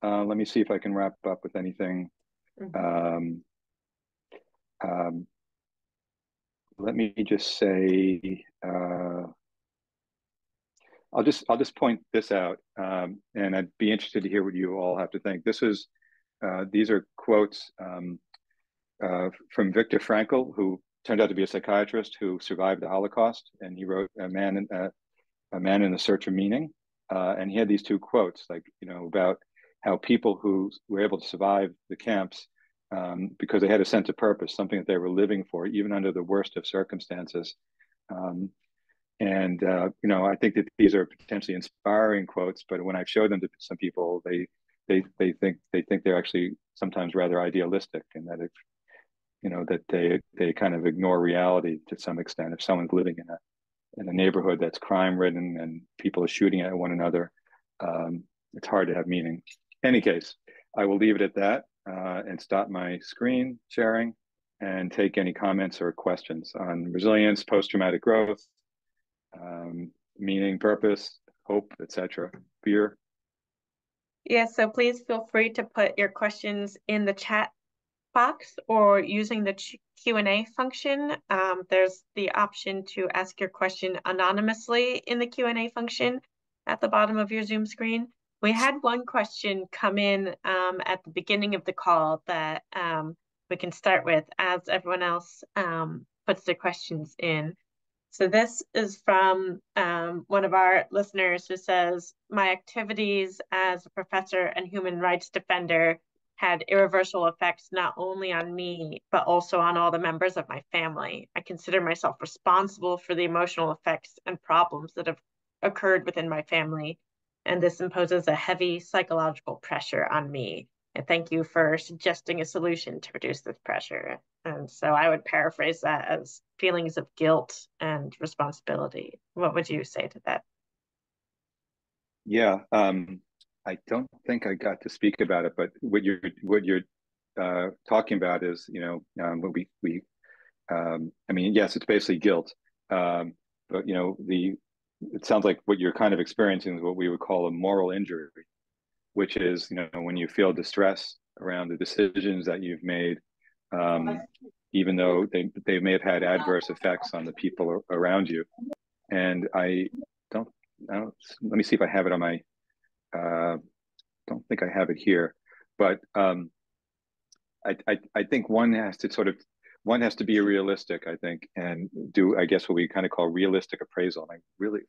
Let me see if I can wrap up with anything. Let me just say, I'll just point this out, and I'd be interested to hear what you all have to think. These are quotes from Viktor Frankl, who turned out to be a psychiatrist who survived the Holocaust, and he wrote A Man in the Search of Meaning, and he had these 2 quotes, about how people who were able to survive the camps because they had a sense of purpose, something that they were living for, even under the worst of circumstances. And I think that these are potentially inspiring quotes, but when I've showed them to some people, they think they're actually sometimes rather idealistic, and that it, that they kind of ignore reality to some extent. If someone's living in a neighborhood that's crime ridden and people are shooting at one another, it's hard to have meaning. In any case, I will leave it at that and stop my screen sharing and take any comments or questions on resilience, post-traumatic growth, meaning, purpose, hope, etc. Fear. Yeah, so please feel free to put your questions in the chat box or using the Q&A function. There's the option to ask your question anonymously in the Q&A function at the bottom of your Zoom screen. We had one question come in at the beginning of the call that we can start with as everyone else puts their questions in. So this is from one of our listeners who says, my activities as a professor and human rights defender had irreversible effects not only on me, but also on all the members of my family. I consider myself responsible for the emotional effects and problems that have occurred within my family, and this imposes a heavy psychological pressure on me. And thank you for suggesting a solution to reduce this pressure. And so I would paraphrase that as feelings of guilt and responsibility. What would you say to that? Yeah, I don't think I got to speak about it, but what you're talking about is, what I mean, yes, it's basically guilt, but it sounds like what you're kind of experiencing is what we would call a moral injury, which is, when you feel distress around the decisions that you've made, even though they may have had adverse effects on the people around you. And I don't, let me see if I have it on my, don't think I have it here, but I think one has to be realistic, I think, and do, I guess, what we kind of call realistic appraisal. And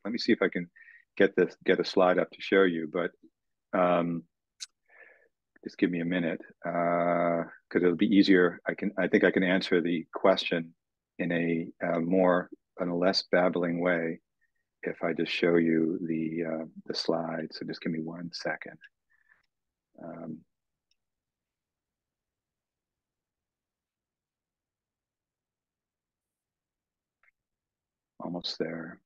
let me see if I can get a slide up to show you, but just give me a minute, because it'll be easier. I think I can answer the question in a less babbling way if I just show you the slide. So just give me 1 second. Almost there.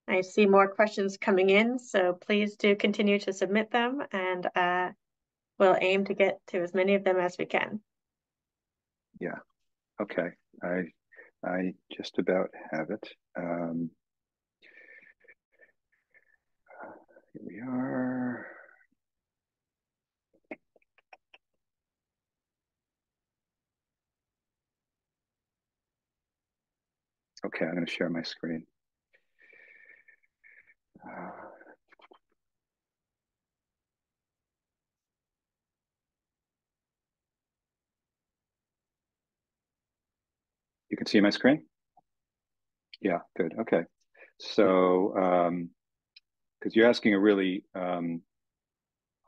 I see more questions coming in, so please do continue to submit them, and we'll aim to get to as many of them as we can. Yeah. Okay. I just about have it. Here we are. Okay, I'm going to share my screen. You can see my screen? Yeah, good. Okay. So, because you're asking a really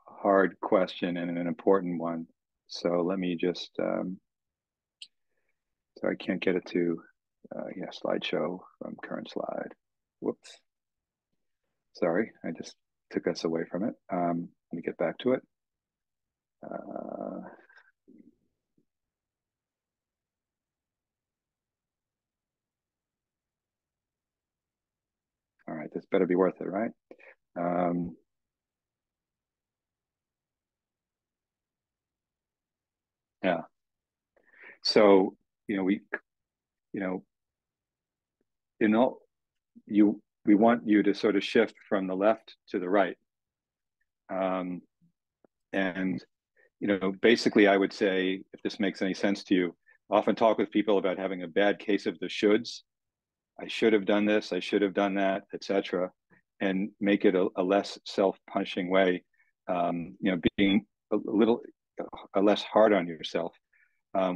hard question and an important one. So let me just, so I can't get it to, yeah, slideshow from current slide. Whoops. Sorry, I just took us away from it. Let me get back to it. All right, this better be worth it, right? Yeah. So, we want you to sort of shift from the left to the right. And, basically I would say, if this makes any sense to you, often talk with people about having a bad case of the shoulds. I should have done this, I should have done that, etc., and make it a less self-punishing way, being a little less hard on yourself,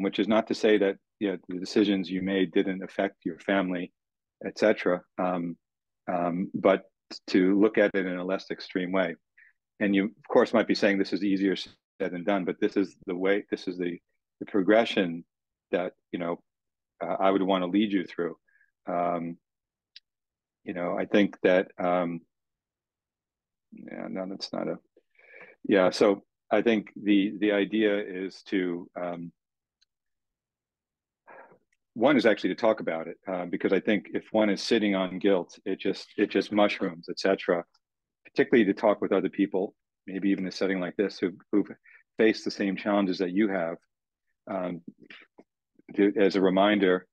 which is not to say that the decisions you made didn't affect your family, etc., but to look at it in a less extreme way. And you, of course, might be saying this is easier than done, but this is the way, this is the progression that, I would want to lead you through. I think that, yeah, no, that's not a, yeah. So I think the idea is to, one is actually to talk about it, because I think if one is sitting on guilt, it just mushrooms, etc. Particularly to talk with other people, maybe even in a setting like this, who've faced the same challenges that you have, as a reminder,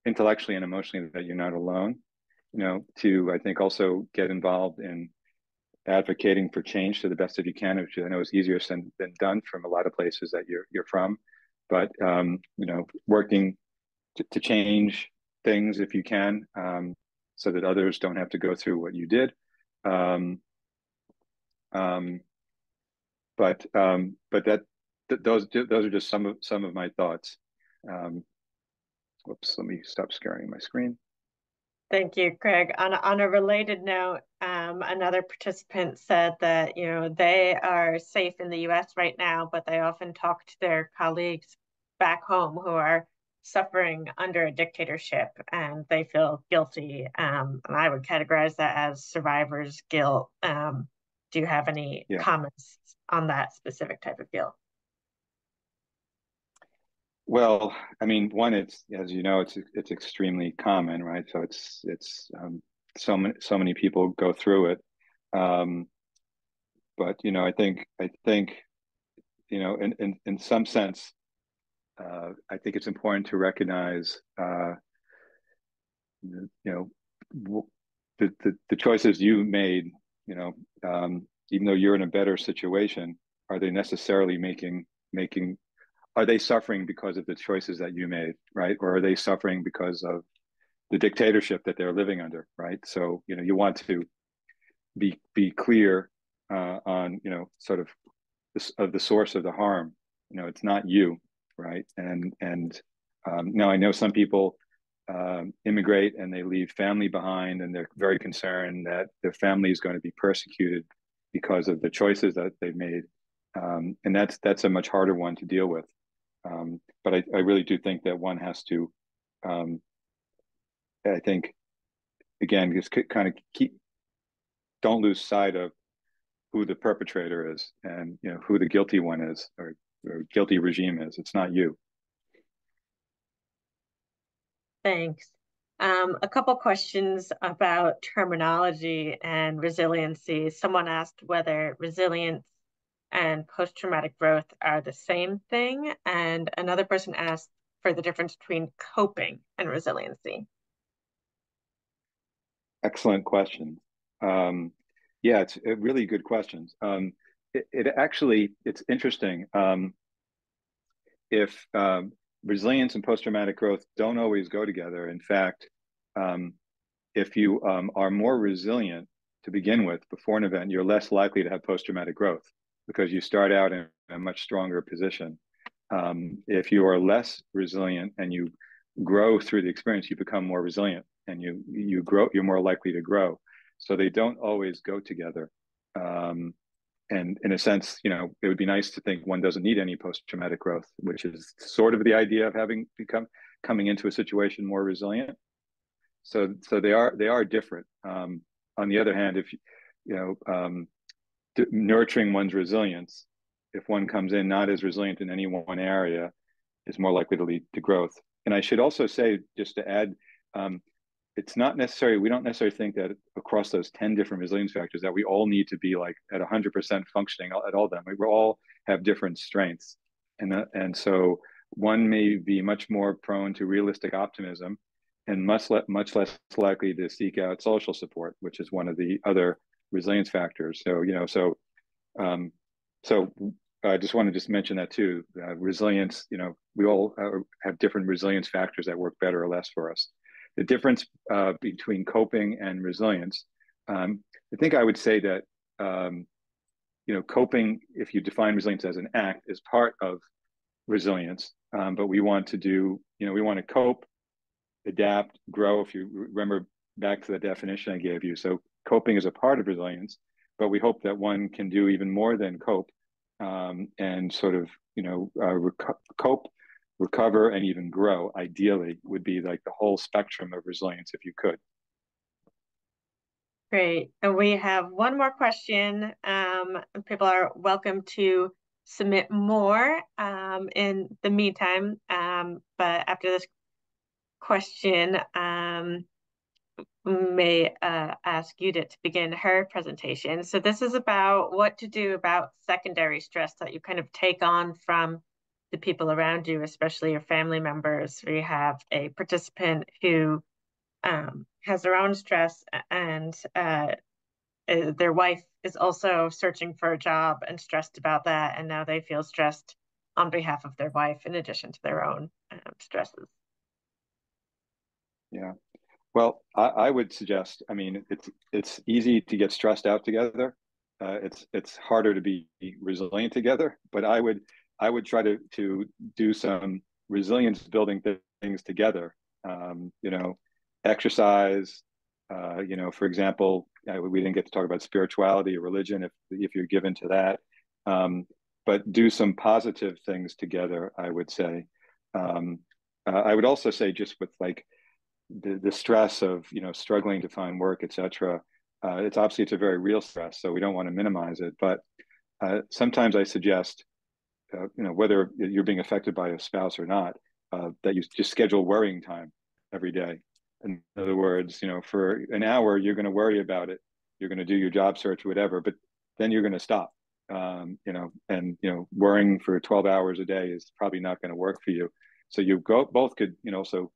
intellectually and emotionally, that you're not alone. To, I think, also get involved in advocating for change to the best that you can, which I know is easier than done from a lot of places that you're from, but working to change things if you can, so that others don't have to go through what you did. But those are just some of my thoughts. Whoops, let me stop sharing my screen. Thank you, Craig. On a related note, another participant said that they are safe in the U.S. right now, but they often talk to their colleagues back home who are suffering under a dictatorship, and they feel guilty. And I would categorize that as survivor's guilt. Do you have any comments on that specific type of guilt? Well, I mean, one, it's, as you know, it's extremely common, right? So it's so many people go through it. But I think in some sense, I think it's important to recognize the choices you made. Even though you're in a better situation, are they necessarily making? Are they suffering because of the choices that you made, right? Or are they suffering because of the dictatorship that they're living under, right? So, you want to be clear on, sort of the source of the harm. It's not you, right? And now I know some people immigrate and they leave family behind, and they're very concerned that their family is going to be persecuted because of the choices that they've made. And that's a much harder one to deal with. But I really do think that one has to, I think, again, just kind of don't lose sight of who the perpetrator is, and who the guilty one is, or guilty regime is. It's not you. Thanks. A couple questions about terminology and resiliency. Someone asked whether resilience and post-traumatic growth are the same thing, and another person asked for the difference between coping and resiliency. Excellent question. Yeah, it's a really good questions. It's interesting. If resilience and post-traumatic growth don't always go together. In fact, if you are more resilient to begin with before an event, you're less likely to have post-traumatic growth, because you start out in a much stronger position. If you are less resilient and you grow through the experience, you become more resilient, and you grow, you're more likely to grow. So they don't always go together. And in a sense, it would be nice to think one doesn't need any post-traumatic growth, which is sort of the idea of coming into a situation more resilient. So they are different. On the other hand, if nurturing one's resilience, if one comes in not as resilient in any one area, is more likely to lead to growth. And I should also say, just to add, it's not necessary, we don't necessarily think that across those 10 different resilience factors that we all need to be like at 100% functioning at all of them. We all have different strengths. And so one may be much more prone to realistic optimism, and much less likely to seek out social support, which is one of the other resilience factors. So, so I just want to mention that too. Resilience, we all have different resilience factors that work better or less for us. The difference between coping and resilience, I think I would say that, coping, if you define resilience as an act, is part of resilience. But we want to we want to cope, adapt, grow. If you remember back to the definition I gave you. So coping is a part of resilience, but we hope that one can do even more than cope, and sort of, cope, recover, and even grow, ideally, would be like the whole spectrum of resilience if you could. Great. And we have one more question. People are welcome to submit more in the meantime. But after this question, may ask Yudit to begin her presentation. So this is about what to do about secondary stress that you kind of take on from the people around you, especially your family members. We have a participant who has their own stress, and their wife is also searching for a job and stressed about that, and now they feel stressed on behalf of their wife in addition to their own stresses. Yeah. Well, I would suggest, I mean, it's easy to get stressed out together. It's harder to be resilient together, but I would try to do some resilience building things together. Exercise, for example, we didn't get to talk about spirituality or religion if you're given to that, but do some positive things together, I would say. I would also say, just with like the stress of struggling to find work, etc. It's a very real stress, so we don't want to minimize it. But sometimes I suggest, whether you're being affected by a spouse or not, that you just schedule worrying time every day. In other words, for an hour you're going to worry about it, you're going to do your job search, whatever, but then you're going to stop. Worrying for 12 hours a day is probably not going to work for you. So you both could, so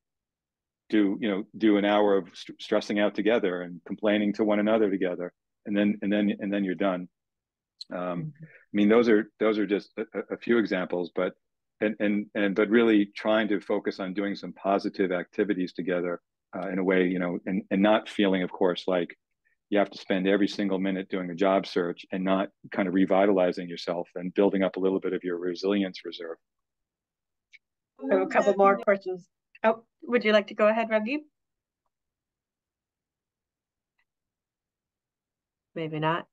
do an hour of stressing out together and complaining to one another together, and then you're done. I mean, those are just a few examples, but really trying to focus on doing some positive activities together in a way, and not feeling, of course, like you have to spend every single minute doing a job search, and not kind of revitalizing yourself and building up a little bit of your resilience reserve. I have a couple more questions. Oh, would you like to go ahead, Raghib? Maybe not.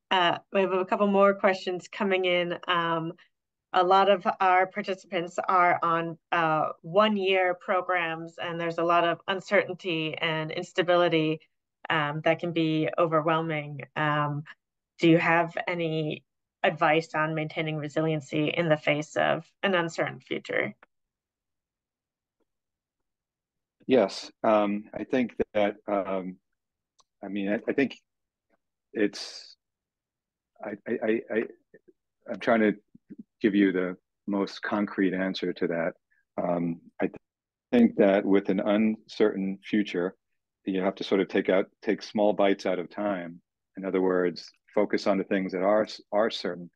We have a couple more questions coming in. A lot of our participants are on 1-year programs, and there's a lot of uncertainty and instability that can be overwhelming. Do you have any advice on maintaining resiliency in the face of an uncertain future? Yes, I think that, I think it's, I'm trying to give you the most concrete answer to that. I think that with an uncertain future, you have to sort of take small bites out of time. In other words, focus on the things that are certain,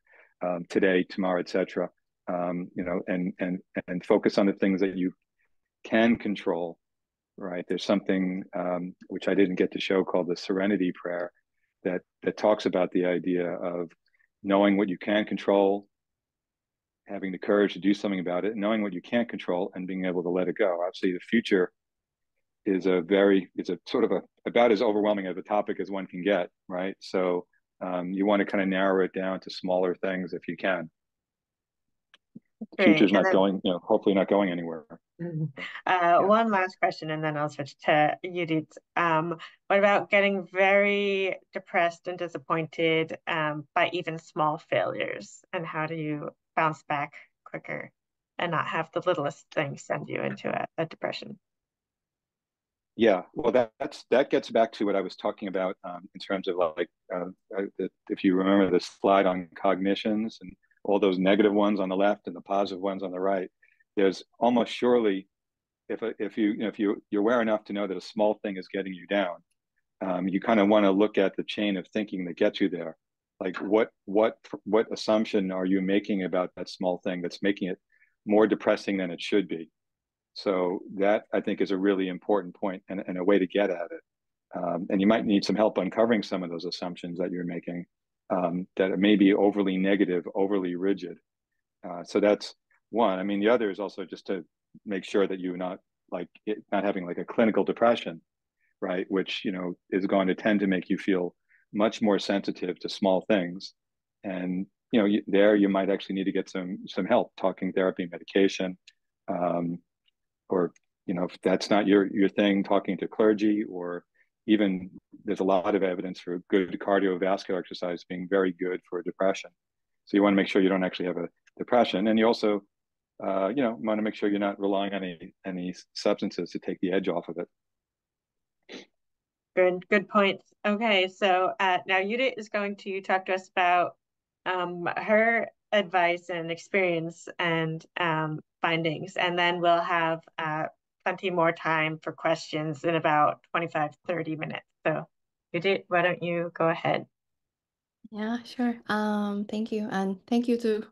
today, tomorrow, etc. And focus on the things that you can control. Right? There's something which I didn't get to show, called the Serenity Prayer, that talks about the idea of knowing what you can control, having the courage to do something about it, knowing what you can't control, and being able to let it go. Obviously, the future is a sort of about as overwhelming of a topic as one can get, right? So you want to kind of narrow it down to smaller things if you can. Future's not going, hopefully not going anywhere. One last question, and then I'll switch to Yudit. What about getting very depressed and disappointed by even small failures? And how do you bounce back quicker and not have the littlest thing send you into a depression? Yeah, well, that gets back to what I was talking about in terms of if you remember the slide on cognitions and all those negative ones on the left and the positive ones on the right. There's almost surely, if you're aware enough to know that a small thing is getting you down, you kind of want to look at the chain of thinking that gets you there. Like what assumption are you making about that small thing that's making it more depressing than it should be? So that, I think, is a really important point and a way to get at it. And you might need some help uncovering some of those assumptions that you're making that may be overly negative, overly rigid. So that's one. I mean, the other is also just to make sure that you're not having like a clinical depression, right? Which, is going to tend to make you feel much more sensitive to small things. And there you might actually need to get some help, talking therapy, medication, or if that's not your thing, talking to clergy, or even there's a lot of evidence for good cardiovascular exercise being very good for depression. So you want to make sure you don't actually have a depression, and you also want to make sure you're not relying on any substances to take the edge off of it. Good points. Okay, so now Yudit is going to talk to us about her advice and experience and findings, and then we'll have plenty more time for questions in about 25-30 minutes. So Yudit, why don't you go ahead? Yeah, sure. Thank you. And thank you to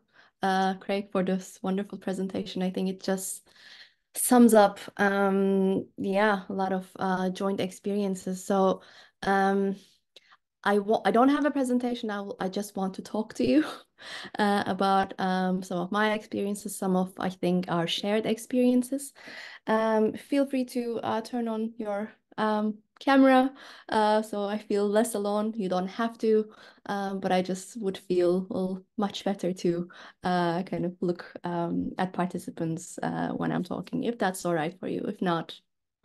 Craig for this wonderful presentation. I think it just sums up, a lot of joint experiences. So I don't have a presentation. I just want to talk to you about some of my experiences, some of, I think, our shared experiences. Feel free to turn on your camera so I feel less alone. You don't have to, but I just would feel much better to kind of look at participants when I'm talking, if that's all right for you. If not,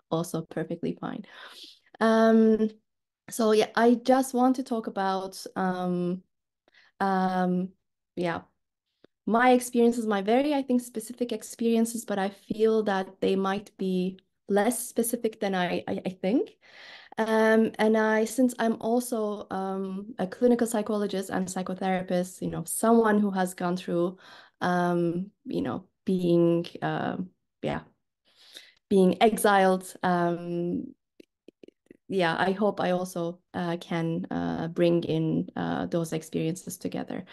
also perfectly fine. So yeah, I just want to talk about my experiences, my very, I think, specific experiences, but I feel that they might be less specific than I think. And since I'm also a clinical psychologist and psychotherapist, someone who has gone through, being exiled, I hope I also can bring in those experiences together.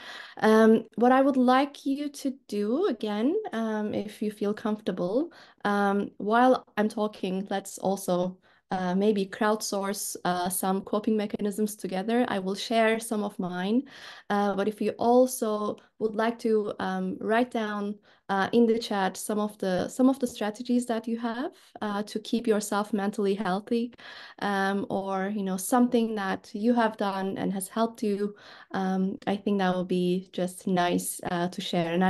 What I would like you to do again, if you feel comfortable, while I'm talking, let's also maybe crowdsource some coping mechanisms together. I will share some of mine, but if you also would like to write down in the chat some of the strategies that you have to keep yourself mentally healthy, or something that you have done and has helped you, I think that will be just nice to share. And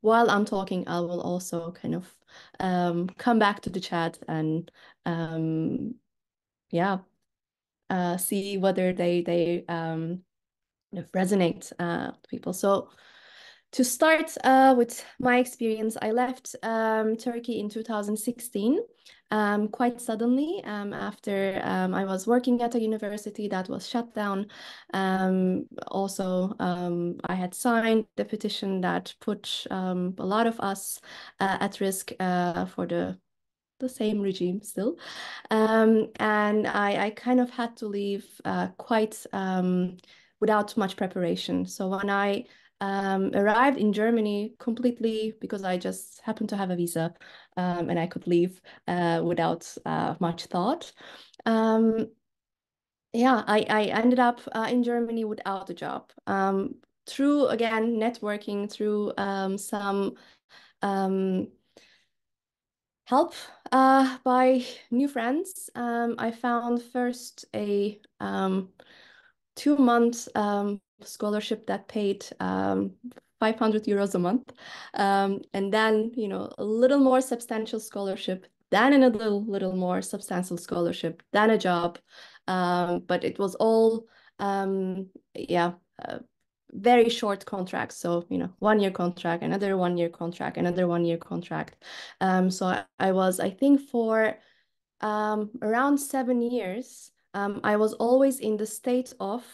while I'm talking, I will also kind of come back to the chat and see whether they resonate with people. So to start with my experience, I left Turkey in 2016, quite suddenly, after I was working at a university that was shut down. Also, I had signed the petition that put a lot of us at risk for the same regime still. And I kind of had to leave quite without much preparation. So when I arrived in Germany completely because I just happened to have a visa, and I could leave without much thought. I ended up in Germany without a job. Through, again, networking, through some help by new friends, I found first a 2-month scholarship that paid 500 euros a month, and then a little more substantial scholarship, then another little more substantial scholarship, then a job, but it was all very short contracts. So 1-year contract, another 1-year contract, another 1-year contract. So I was, I think, for around 7 years, I was always in the state of,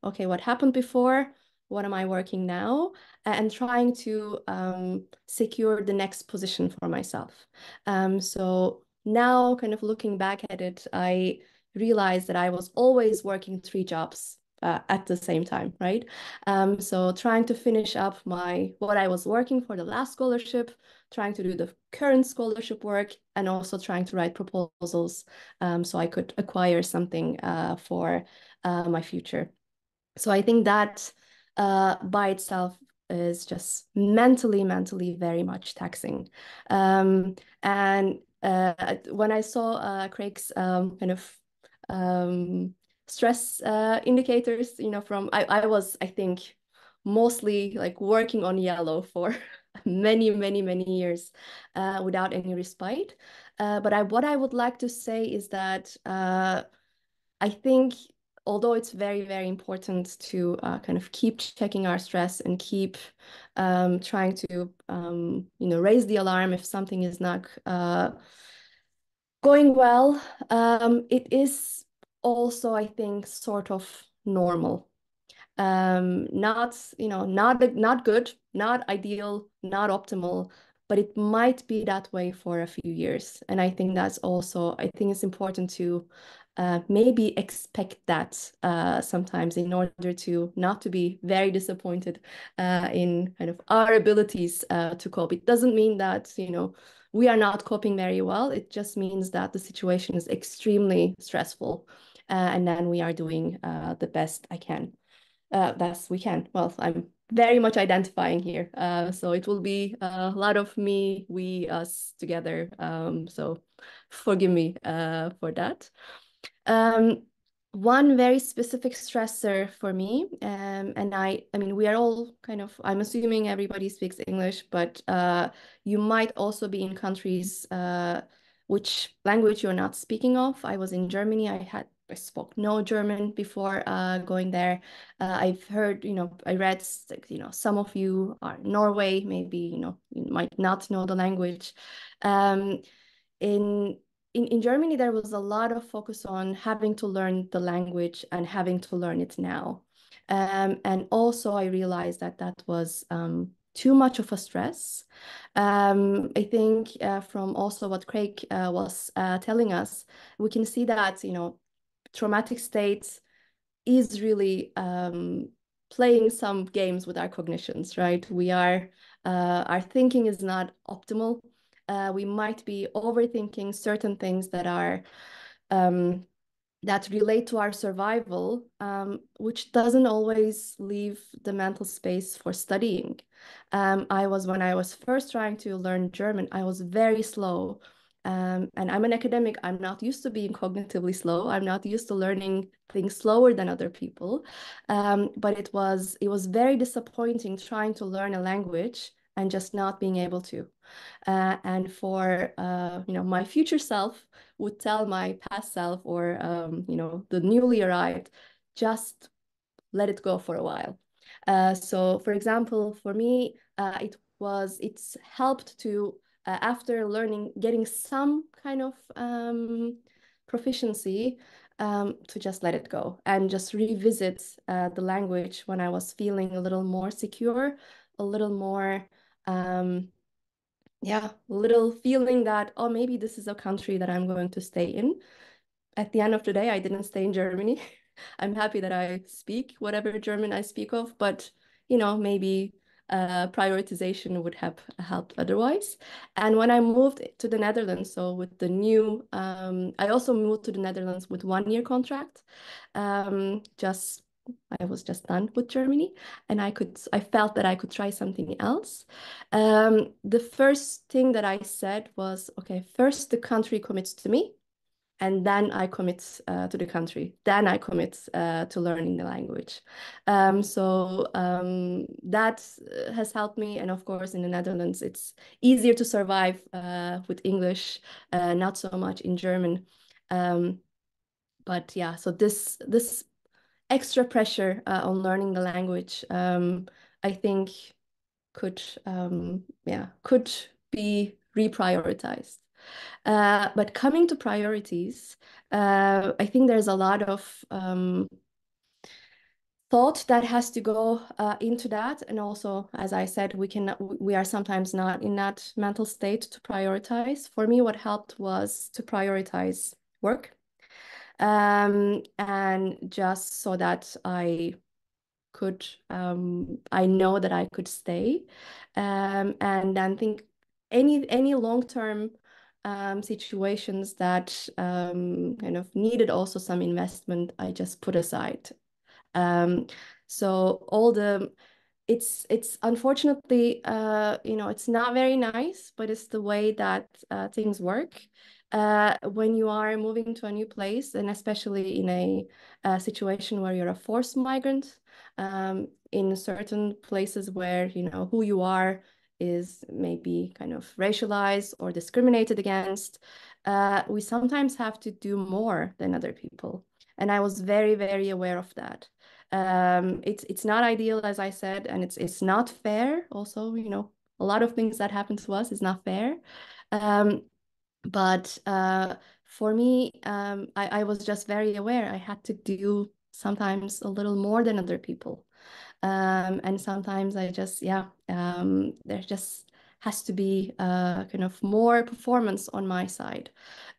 okay, what happened before? What am I working now? And trying to secure the next position for myself. So now, kind of looking back at it, I realized that I was always working 3 jobs at the same time, right? So trying to finish up what I was working for the last scholarship, trying to do the current scholarship work, and also trying to write proposals so I could acquire something for my future. So I think that by itself is just mentally very much taxing. And when I saw Craig's kind of stress indicators, from I was, I think, mostly like working on yellow for many years without any respite. But what I would like to say is that I think although it's very important to kind of keep checking our stress and keep trying to raise the alarm if something is not going well, it is also, I think, sort of normal. Not good, not ideal, not optimal, but it might be that way for a few years. And I think it's important to maybe expect that sometimes in order to not to be very disappointed in kind of our abilities to cope. It doesn't mean that, we are not coping very well. It just means that the situation is extremely stressful. And then we are doing the best we can. Well, I'm very much identifying here. So it will be a lot of me, we, us together. So forgive me for that. One very specific stressor for me, and I mean, we are all kind of, I'm assuming everybody speaks English, but you might also be in countries which language you're not speaking of. I was in Germany. I spoke no German before going there. I've heard, I read, some of you are in Norway, maybe, you might not know the language. In Germany, there was a lot of focus on having to learn the language and having to learn it now. And also I realized that that was too much of a stress. I think from also what Craig was telling us, we can see that, traumatic states is really playing some games with our cognitions, right? Our thinking is not optimal. We might be overthinking certain things that relate to our survival, which doesn't always leave the mental space for studying. When I was first trying to learn German, I was very slow. And I'm an academic. I'm not used to being cognitively slow. I'm not used to learning things slower than other people. But it was very disappointing trying to learn a language and just not being able to. And for my future self would tell my past self or the newly arrived, just let it go for a while. So for example, for me, it's helped to after getting some kind of proficiency, to just let it go and just revisit the language when I was feeling a little more secure, a little more little feeling that, oh, maybe this is a country that I'm going to stay in. At the end of the day, I didn't stay in Germany. I'm happy that I speak whatever German I speak of, but maybe prioritization would have helped otherwise. And when I moved to the Netherlands, so with the new, I also moved to the Netherlands with 1-year contract. I was just done with Germany, and I felt that I could try something else. The first thing that I said was, okay, first the country commits to me, and then I commit to the country. Then I commit to learning the language. So that has helped me. And of course, in the Netherlands, it's easier to survive with English, not so much in German. But yeah, so this extra pressure on learning the language, I think could be reprioritized. But coming to priorities, I think there's a lot of thought that has to go into that. And also, as I said, we are sometimes not in that mental state to prioritize. For me, what helped was to prioritize work. And just so that I know that I could stay, and then think any long-term situations that kind of needed also some investment, I just put aside. So it's unfortunately, it's not very nice, but it's the way that things work. When you are moving to a new place, and especially in a situation where you're a forced migrant, in certain places where, who you are is maybe kind of racialized or discriminated against, we sometimes have to do more than other people. And I was very, very aware of that. It's not ideal, as I said, and it's not fair. Also, a lot of things that happen to us is not fair. But for me, I was just very aware I had to do sometimes a little more than other people. And sometimes I just, there just has to be kind of more performance on my side.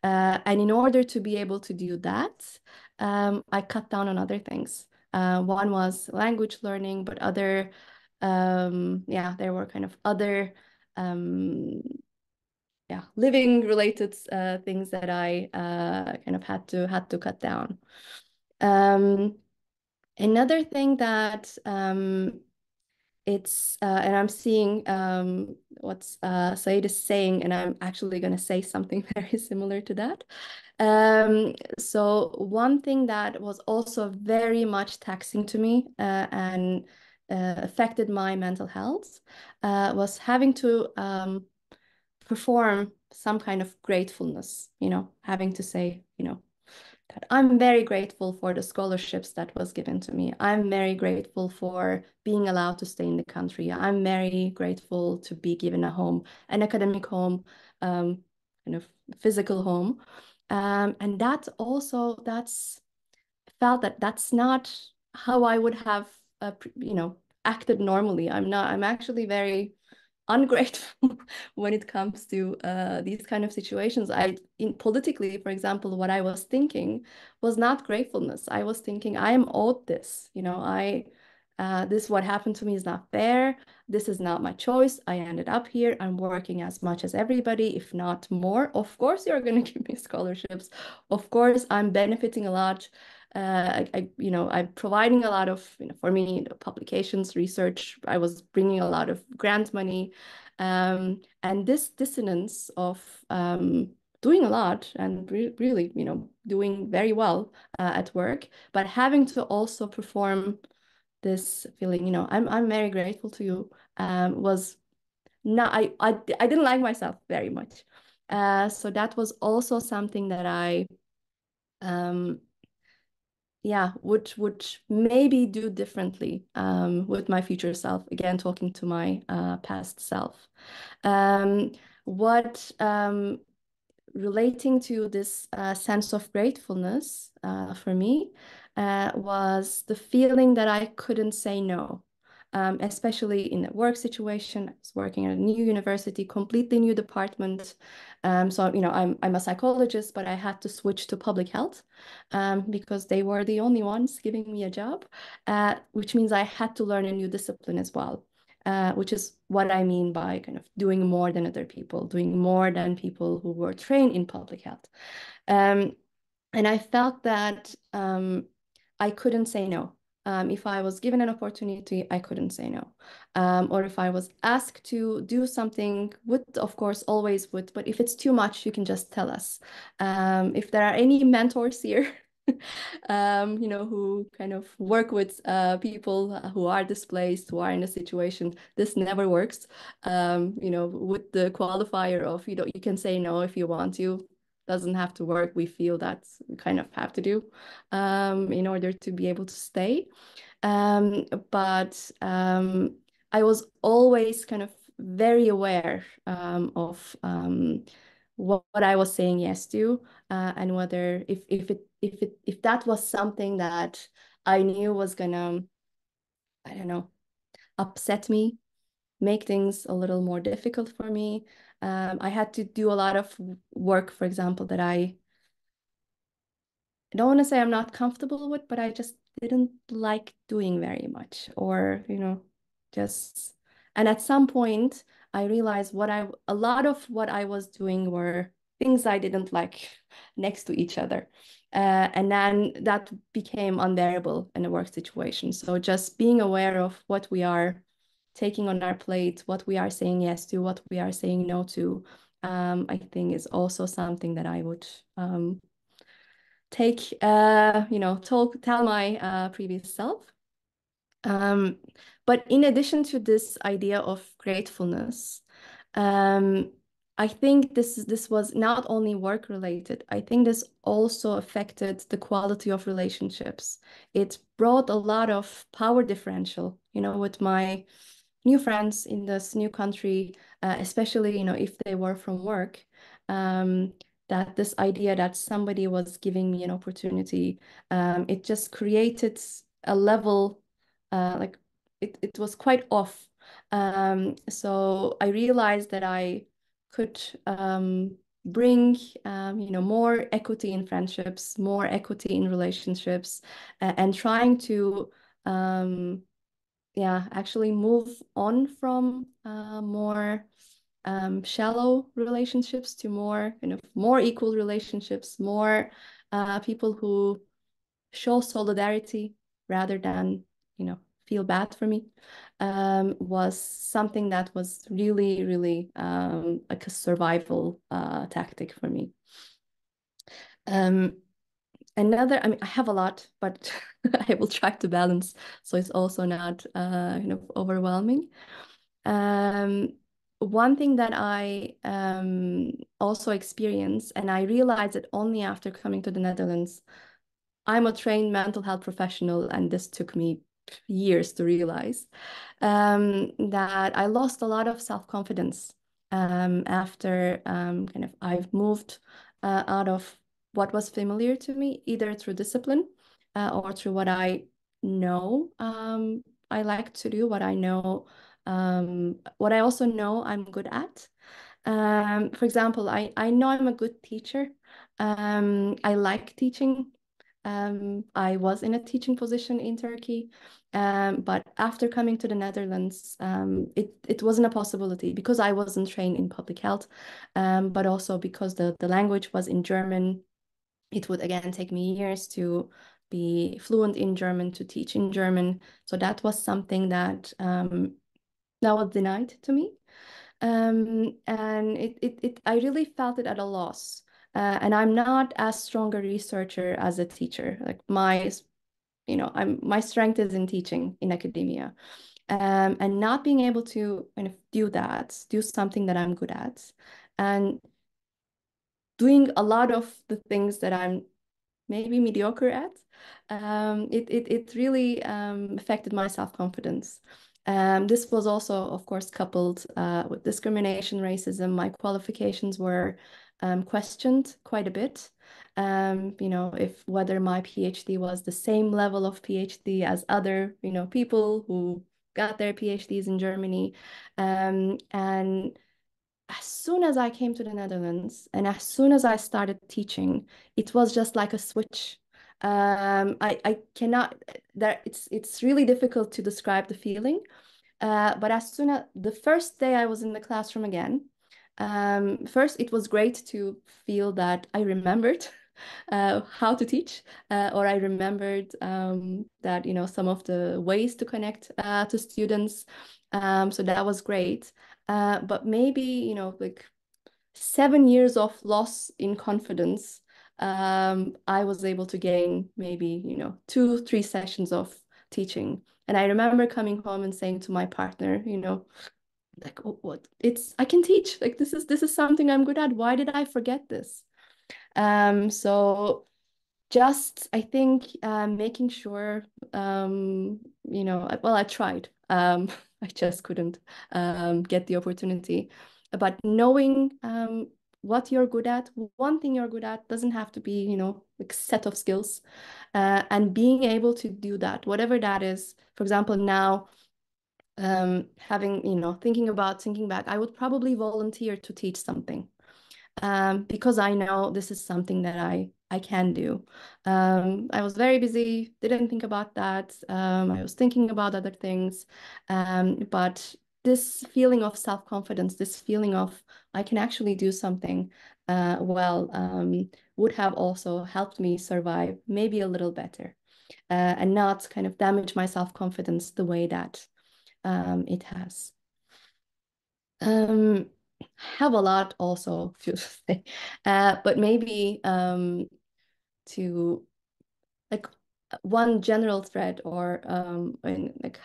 And in order to be able to do that, I cut down on other things. One was language learning, but there were kind of other living related things that I kind of had to cut down. Another thing that it's and I'm seeing what Said is saying, and I'm actually going to say something very similar to that. So one thing that was also very much taxing to me and affected my mental health was having to perform some kind of gratefulness, having to say, that I'm very grateful for the scholarships that was given to me. I'm very grateful for being allowed to stay in the country. I'm very grateful to be given a home, an academic home, kind of physical home. And that's felt that that's not how I would have, acted normally. I'm actually very ungrateful when it comes to these kind of situations. Politically, for example, what I was thinking was not gratefulness. I was thinking I am owed this. This what happened to me is not fair. This is not my choice. I ended up here. I'm working as much as everybody, if not more. Of course, you're going to give me scholarships. Of course, I'm benefiting a lot. I'm providing a lot of, for me, publications, research. I was bringing a lot of grant money, and this dissonance of doing a lot and really, doing very well at work, but having to also perform this feeling, I'm very grateful to you, was not, I didn't like myself very much. So that was also something that I would maybe do differently with my future self. Again, talking to my past self. What relating to this sense of gratefulness for me was the feeling that I couldn't say no. Especially in a work situation. I was working at a new university, completely new department. So, I'm a psychologist, but I had to switch to public health because they were the only ones giving me a job, which means I had to learn a new discipline as well. Which is what I mean by kind of doing more than other people, doing more than people who were trained in public health. And I felt that I couldn't say no. If I was given an opportunity, I couldn't say no. Or if I was asked to do something, of course, always would, but if it's too much, you can just tell us. If there are any mentors here, who kind of work with people who are displaced, who are in a situation, this never works. With the qualifier of, you can say no if you want to. Doesn't have to work. We feel that's kind of have to do in order to be able to stay. But I was always kind of very aware of what I was saying yes to, and whether if that was something that I knew was gonna, I don't know, upset me, make things a little more difficult for me. I had to do a lot of work, for example, that I don't want to say I'm not comfortable with, but I just didn't like doing very much, or, just, and at some point I realized a lot of what I was doing were things I didn't like next to each other. And then that became unbearable in a work situation. So just being aware of what we are taking on our plate, what we are saying yes to, what we are saying no to, I think is also something that I would tell my previous self. But in addition to this idea of gratefulness, I think this was not only work related. I think this also affected the quality of relationships. It brought a lot of power differential, with my new friends in this new country, especially, if they were from work, that this idea that somebody was giving me an opportunity, it just created a level, like it was quite off. So I realized that I could bring, more equity in friendships, more equity in relationships, and trying to actually move on from more shallow relationships to more equal relationships, more people who show solidarity rather than, feel bad for me, was something that was really, really like a survival tactic for me. I mean, I have a lot, but I will try to balance so it's also not overwhelming. One thing that I also experienced, and I realized it only after coming to the Netherlands. I'm a trained mental health professional, and this took me years to realize that I lost a lot of self-confidence after I've moved out of what was familiar to me, either through discipline or through what I know I like to do, what I know, what I also know I'm good at. For example, I know I'm a good teacher. I like teaching. I was in a teaching position in Turkey, but after coming to the Netherlands, it wasn't a possibility because I wasn't trained in public health, but also because the language was in German. It would again take me years to be fluent in German, to teach in German. So that was something that was denied to me. And I really felt it at a loss. And I'm not as strong a researcher as a teacher. Like my strength is in teaching in academia. And not being able to kind of do something that I'm good at, and doing a lot of the things that I'm maybe mediocre at, it really affected my self-confidence. This was also, of course, coupled with discrimination, racism. My qualifications were questioned quite a bit. If whether my PhD was the same level of PhD as other, people who got their PhDs in Germany. And as soon as I came to the Netherlands and as soon as I started teaching, it was just like a switch. I cannot that it's really difficult to describe the feeling. But as soon as the first day I was in the classroom again, first it was great to feel that I remembered how to teach, or I remembered that some of the ways to connect to students. So that was great. But maybe like 7 years of loss in confidence, I was able to gain maybe 2-3 sessions of teaching. And I remember coming home and saying to my partner, like, oh, what I can teach. Like this is something I'm good at. Why did I forget this? So just I think making sure well, I tried. I just couldn't get the opportunity. But knowing what you're good at, one thing you're good at doesn't have to be, like set of skills. And being able to do that, whatever that is. For example, now having, thinking back, I would probably volunteer to teach something. Because I know this is something that I can do. I was very busy, didn't think about that. I was thinking about other things. But this feeling of self-confidence, this feeling of I can actually do something would have also helped me survive maybe a little better, and not kind of damage my self-confidence the way that it has. Have a lot also to say, but maybe to like one general thread, or like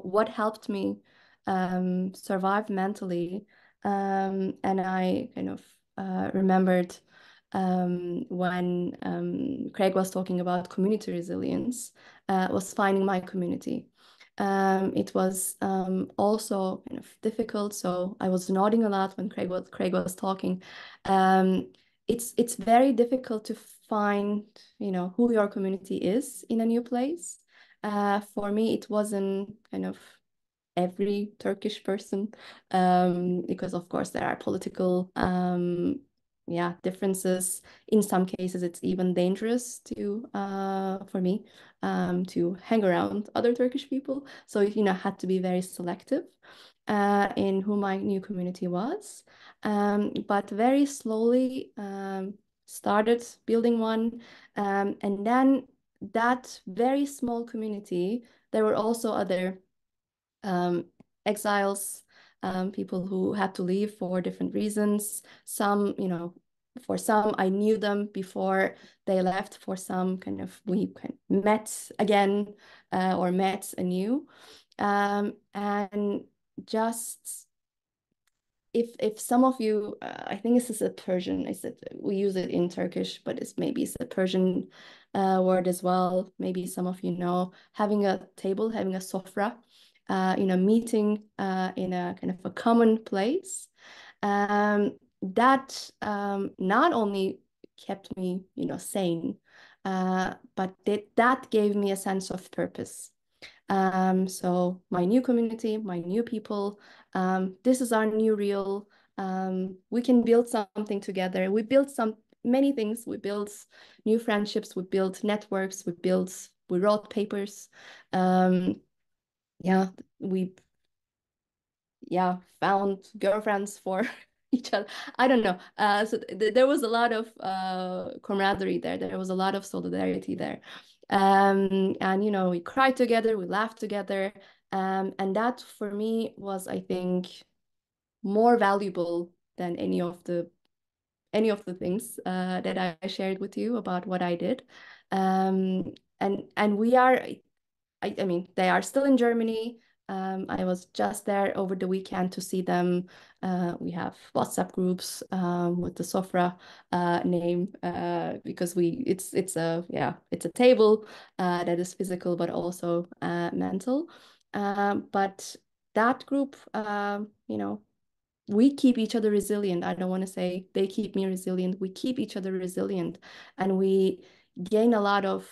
what helped me survive mentally. And I kind of remembered when Craig was talking about community resilience, was finding my community. It was also kind of difficult, so I was nodding a lot when Craig was talking. It's very difficult to find, who your community is in a new place. For me, it wasn't kind of every Turkish person, because of course there are political differences. In some cases, it's even dangerous to for me to hang around other Turkish people. So had to be very selective in who my new community was. But very slowly started building one, and then that very small community, there were also other exiles, people who had to leave for different reasons. Some, for some, I knew them before they left. For some, we kind of met again, or met anew. And just if some of you, I think this is a Persian, I said we use it in Turkish, but it's a Persian word as well. Maybe some of you know, having a table, having a sofra, meeting in a kind of a common place. That not only kept me, sane, but that gave me a sense of purpose. So my new community, my new people, this is our new real. We can build something together. We built many things. We built new friendships. We built networks. We wrote papers. Yeah, we found girlfriends for each other. I don't know. So there was a lot of camaraderie there. There was a lot of solidarity there. And we cried together, we laughed together. And that for me was, I think, more valuable than any of the things that I shared with you about what I did. And we are, I mean, they are still in Germany. I was just there over the weekend to see them. We have WhatsApp groups with the Sofra name, because it's a table that is physical but also mental. But that group, we keep each other resilient. I don't want to say they keep me resilient. We keep each other resilient, and we gain a lot of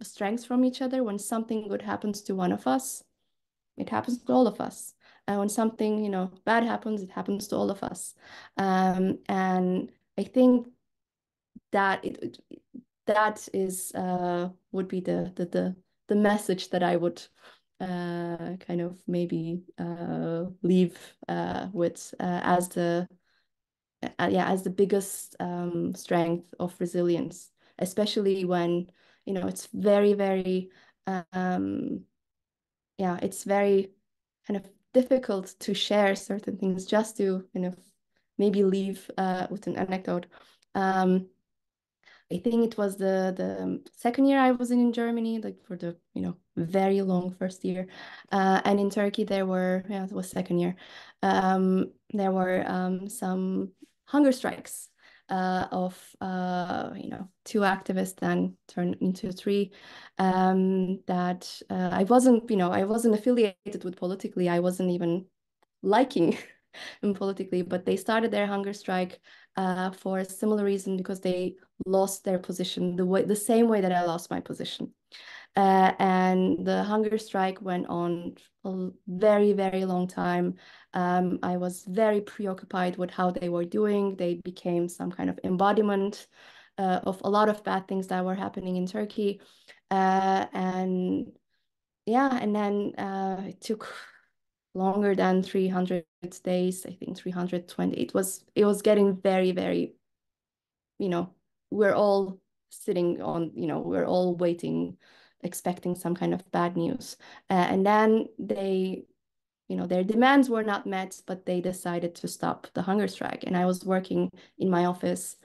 strengths from each other. When something good happens to one of us, it happens to all of us. And when something, bad happens, it happens to all of us. And I think that that is would be the message that I would kind of maybe leave with as the biggest strength of resilience, especially when it's very, very it's very kind of difficult to share certain things, just to kind of maybe leave with an anecdote. I think it was the second year I was in Germany, like for the very long first year, and in Turkey there were it was second year, there were some hunger strikes of two activists, then turned into three, that I wasn't affiliated with politically. I wasn't even liking them politically, but they started their hunger strike for a similar reason, because they lost their position the same way that I lost my position. And the hunger strike went on a very, very long time. I was very preoccupied with how they were doing. They became some kind of embodiment of a lot of bad things that were happening in Turkey. And then it took longer than 300 days, I think 320. It was getting very, very, we're all sitting on, we're all waiting, expecting some kind of bad news. And then they, their demands were not met, but they decided to stop the hunger strike. And I was working in my office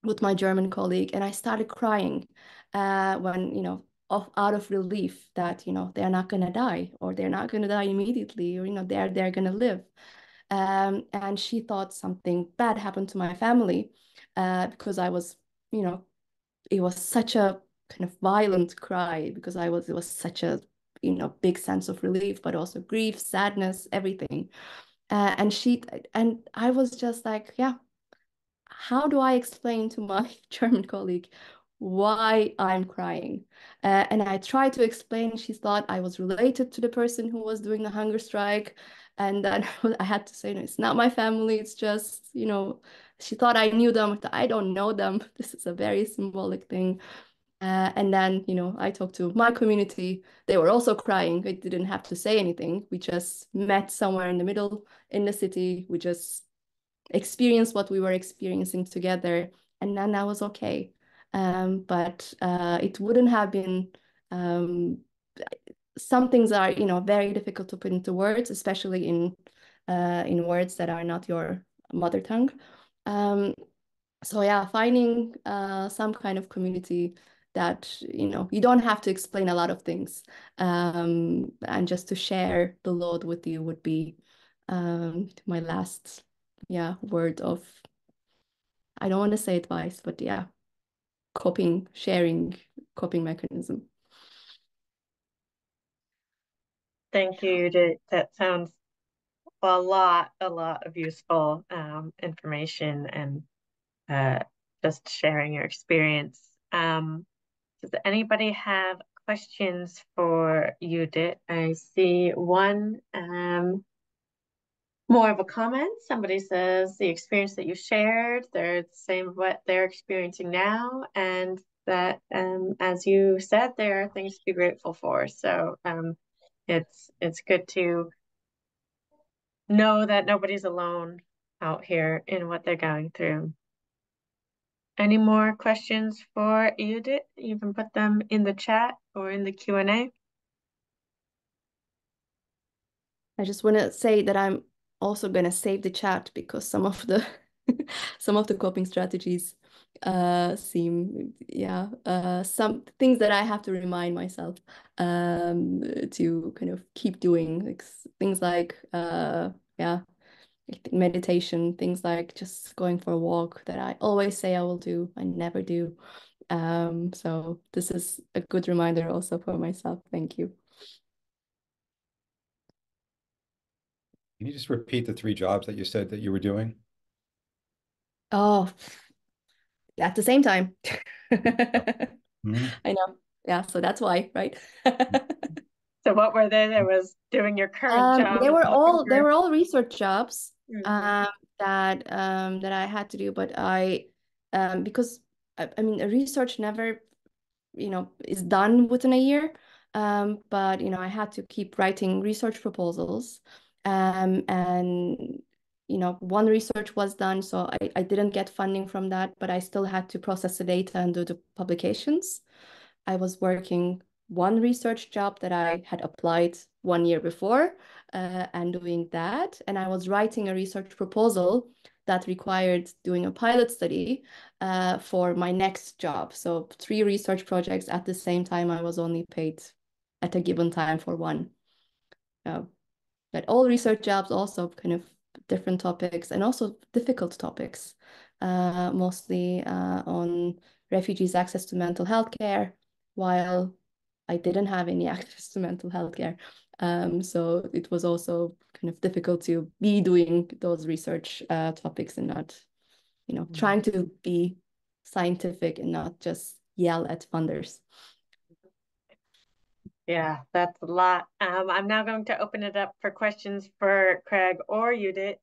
with my German colleague, and I started crying when, out of relief that, they're not gonna die, or they're not gonna die immediately, or, they're gonna live. And she thought something bad happened to my family because I was, it was such a kind of violent cry because it was such a, big sense of relief, but also grief, sadness, everything. And I was just like, yeah, how do I explain to my German colleague why I'm crying? And I tried to explain. She thought I was related to the person who was doing the hunger strike. And then I had to say, no, it's not my family. It's just, she thought I knew them. I don't know them. This is a very symbolic thing. And then, I talked to my community. They were also crying. I didn't have to say anything. We just met somewhere in the middle in the city. We just experienced what we were experiencing together, and then that was okay. But it wouldn't have been. Some things are, very difficult to put into words, especially in words that are not your mother tongue. So yeah, finding some kind of community that, you don't have to explain a lot of things, and just to share the load with you would be my last, yeah, word of, I don't want to say advice, but yeah, sharing coping mechanism. Thank you. That sounds a lot of useful information and just sharing your experience. Does anybody have questions for Yudit? I see one more of a comment. Somebody says the experience that you shared, they're the same what they're experiencing now, and that as you said, there are things to be grateful for. So it's good to know that nobody's alone out here in what they're going through. Any more questions for Yudit? You can put them in the chat or in the Q&A. I just want to say that I'm also going to save the chat because some of the some of the coping strategies seem, yeah, some things that I have to remind myself to kind of keep doing, like things like yeah, meditation, things like just going for a walk that I always say I will do, I never do. So this is a good reminder also for myself. Thank you. Can you just repeat the 3 jobs that you said that you were doing? Oh, at the same time. I know. Yeah, so that's why, right? So what were they? There was doing your current job. They were all research jobs Mhm. that I had to do, but because I mean research never, is done within a year. But I had to keep writing research proposals. And one research was done, so I didn't get funding from that, but I still had to process the data and do the publications. I was working one research job that I had applied 1 year before, and doing that. And I was writing a research proposal that required doing a pilot study for my next job. So 3 research projects at the same time. I was only paid at a given time for one. But all research jobs also kind of different topics and also difficult topics, mostly on refugees' access to mental health care, while I didn't have any access to mental health care. So it was also kind of difficult to be doing those research topics and not, trying to be scientific and not just yell at funders. Yeah, that's a lot. I'm now going to open it up for questions for Craig or Judith.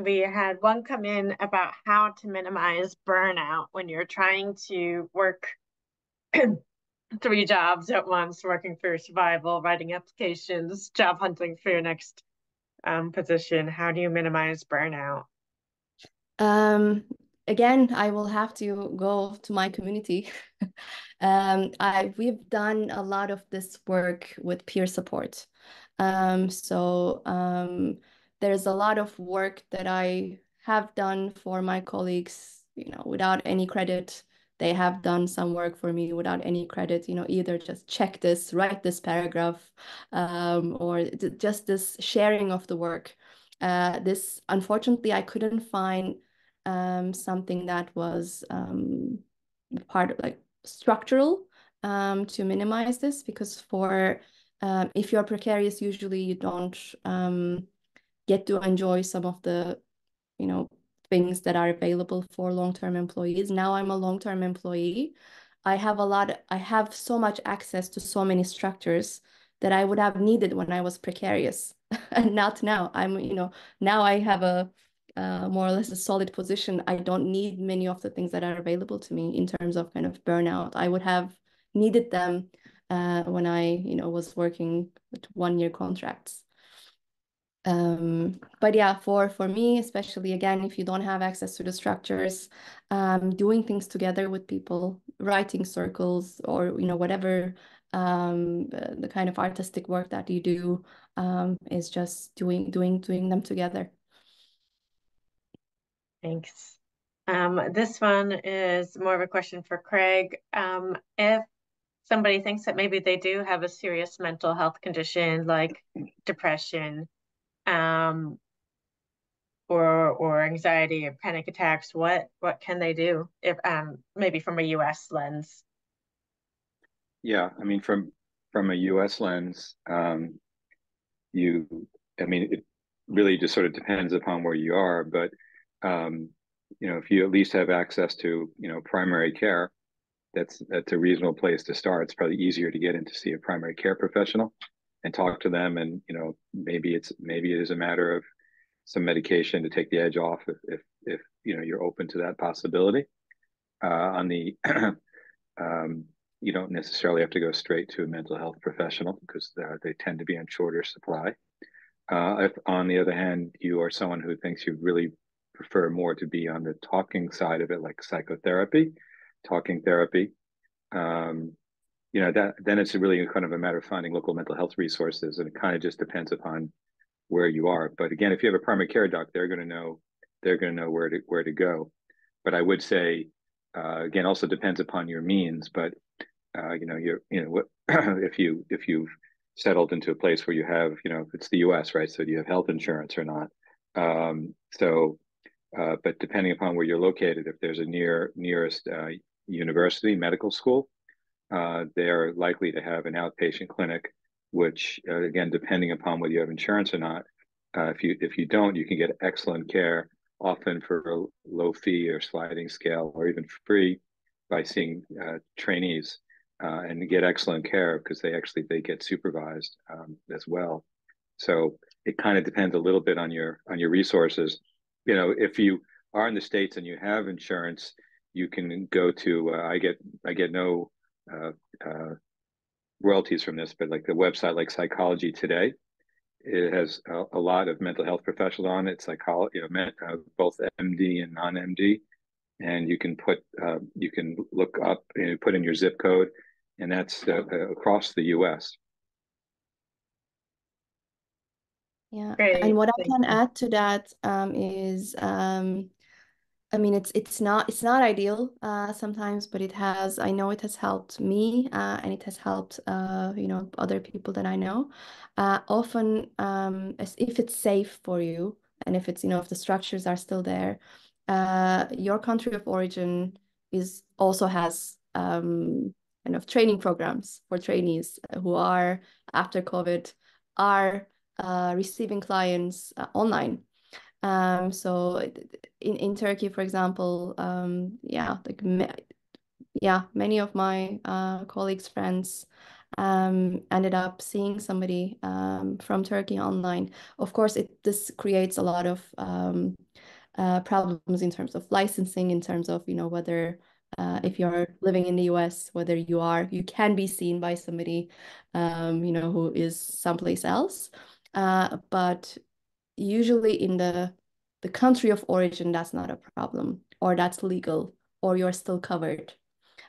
We had one come in about how to minimize burnout when you're trying to work 3 jobs at once, working for survival, writing applications, job hunting for your next position. How do you minimize burnout? Again, I will have to go to my community. We've done a lot of this work with peer support. So there's a lot of work that I have done for my colleagues without any credit. They have done some work for me without any credit, either just check this, write this paragraph, or just this sharing of the work. This, unfortunately, I couldn't find something that was part of like structural to minimize this, because for if you're precarious, usually you don't get to enjoy some of the things that are available for long-term employees. Now I'm a long-term employee. I have so much access to so many structures that I would have needed when I was precarious, and not now. Now I have a more or less a solid position. I don't need many of the things that are available to me in terms of kind of burnout. I would have needed them when I, was working with 1-year contracts. But yeah, for me, especially again, if you don't have access to the structures, doing things together with people, writing circles, or whatever the kind of artistic work that you do is just doing them together. Thanks. This one is more of a question for Craig. If somebody thinks that maybe they do have a serious mental health condition like depression, or anxiety or panic attacks, what can they do if maybe from a US lens? Yeah, I mean, from a US lens, it really just sort of depends upon where you are, but if you at least have access to primary care, that's a reasonable place to start. It's probably easier to get in to see a primary care professional and talk to them, and maybe it is a matter of some medication to take the edge off if you're open to that possibility. On the you don't necessarily have to go straight to a mental health professional because they tend to be on shorter supply. If, on the other hand, you are someone who thinks you really prefer more to be on the talking side of it, like psychotherapy, talking therapy, then it's really kind of a matter of finding local mental health resources, and it kind of just depends upon where you are. But again, if you have a primary care doc, they're going to know where to go. But I would say, again, also depends upon your means. But if you've settled into a place where you have, it's the U.S., right? So do you have health insurance or not? But depending upon where you're located, if there's a nearest university, medical school, they are likely to have an outpatient clinic, which again, depending upon whether you have insurance or not, if you don't, you can get excellent care, often for a low fee or sliding scale, or even free, by seeing trainees and get excellent care because they get supervised as well. So it kind of depends a little bit on your resources. If you are in the States and you have insurance, you can go to I get no royalties from this, but like the website like Psychology Today, it has a lot of mental health professionals on it, psychology, both MD and non-MD, and you can look up and put in your zip code, and that's across the U.S. Yeah, Great. and what I Thank can you. add to that is I mean, it's not ideal sometimes, but I know it has helped me and it has helped other people that I know. Often, if it's safe for you and if it's if the structures are still there, your country of origin also has kind of training programs for trainees who are after COVID are receiving clients online. So in Turkey, for example, many of my colleagues, friends ended up seeing somebody from Turkey online. Of course, this creates a lot of problems in terms of licensing, in terms of whether if you're living in the US, whether you can be seen by somebody who is someplace else. But usually in the country of origin, that's not a problem, or that's legal, or you're still covered.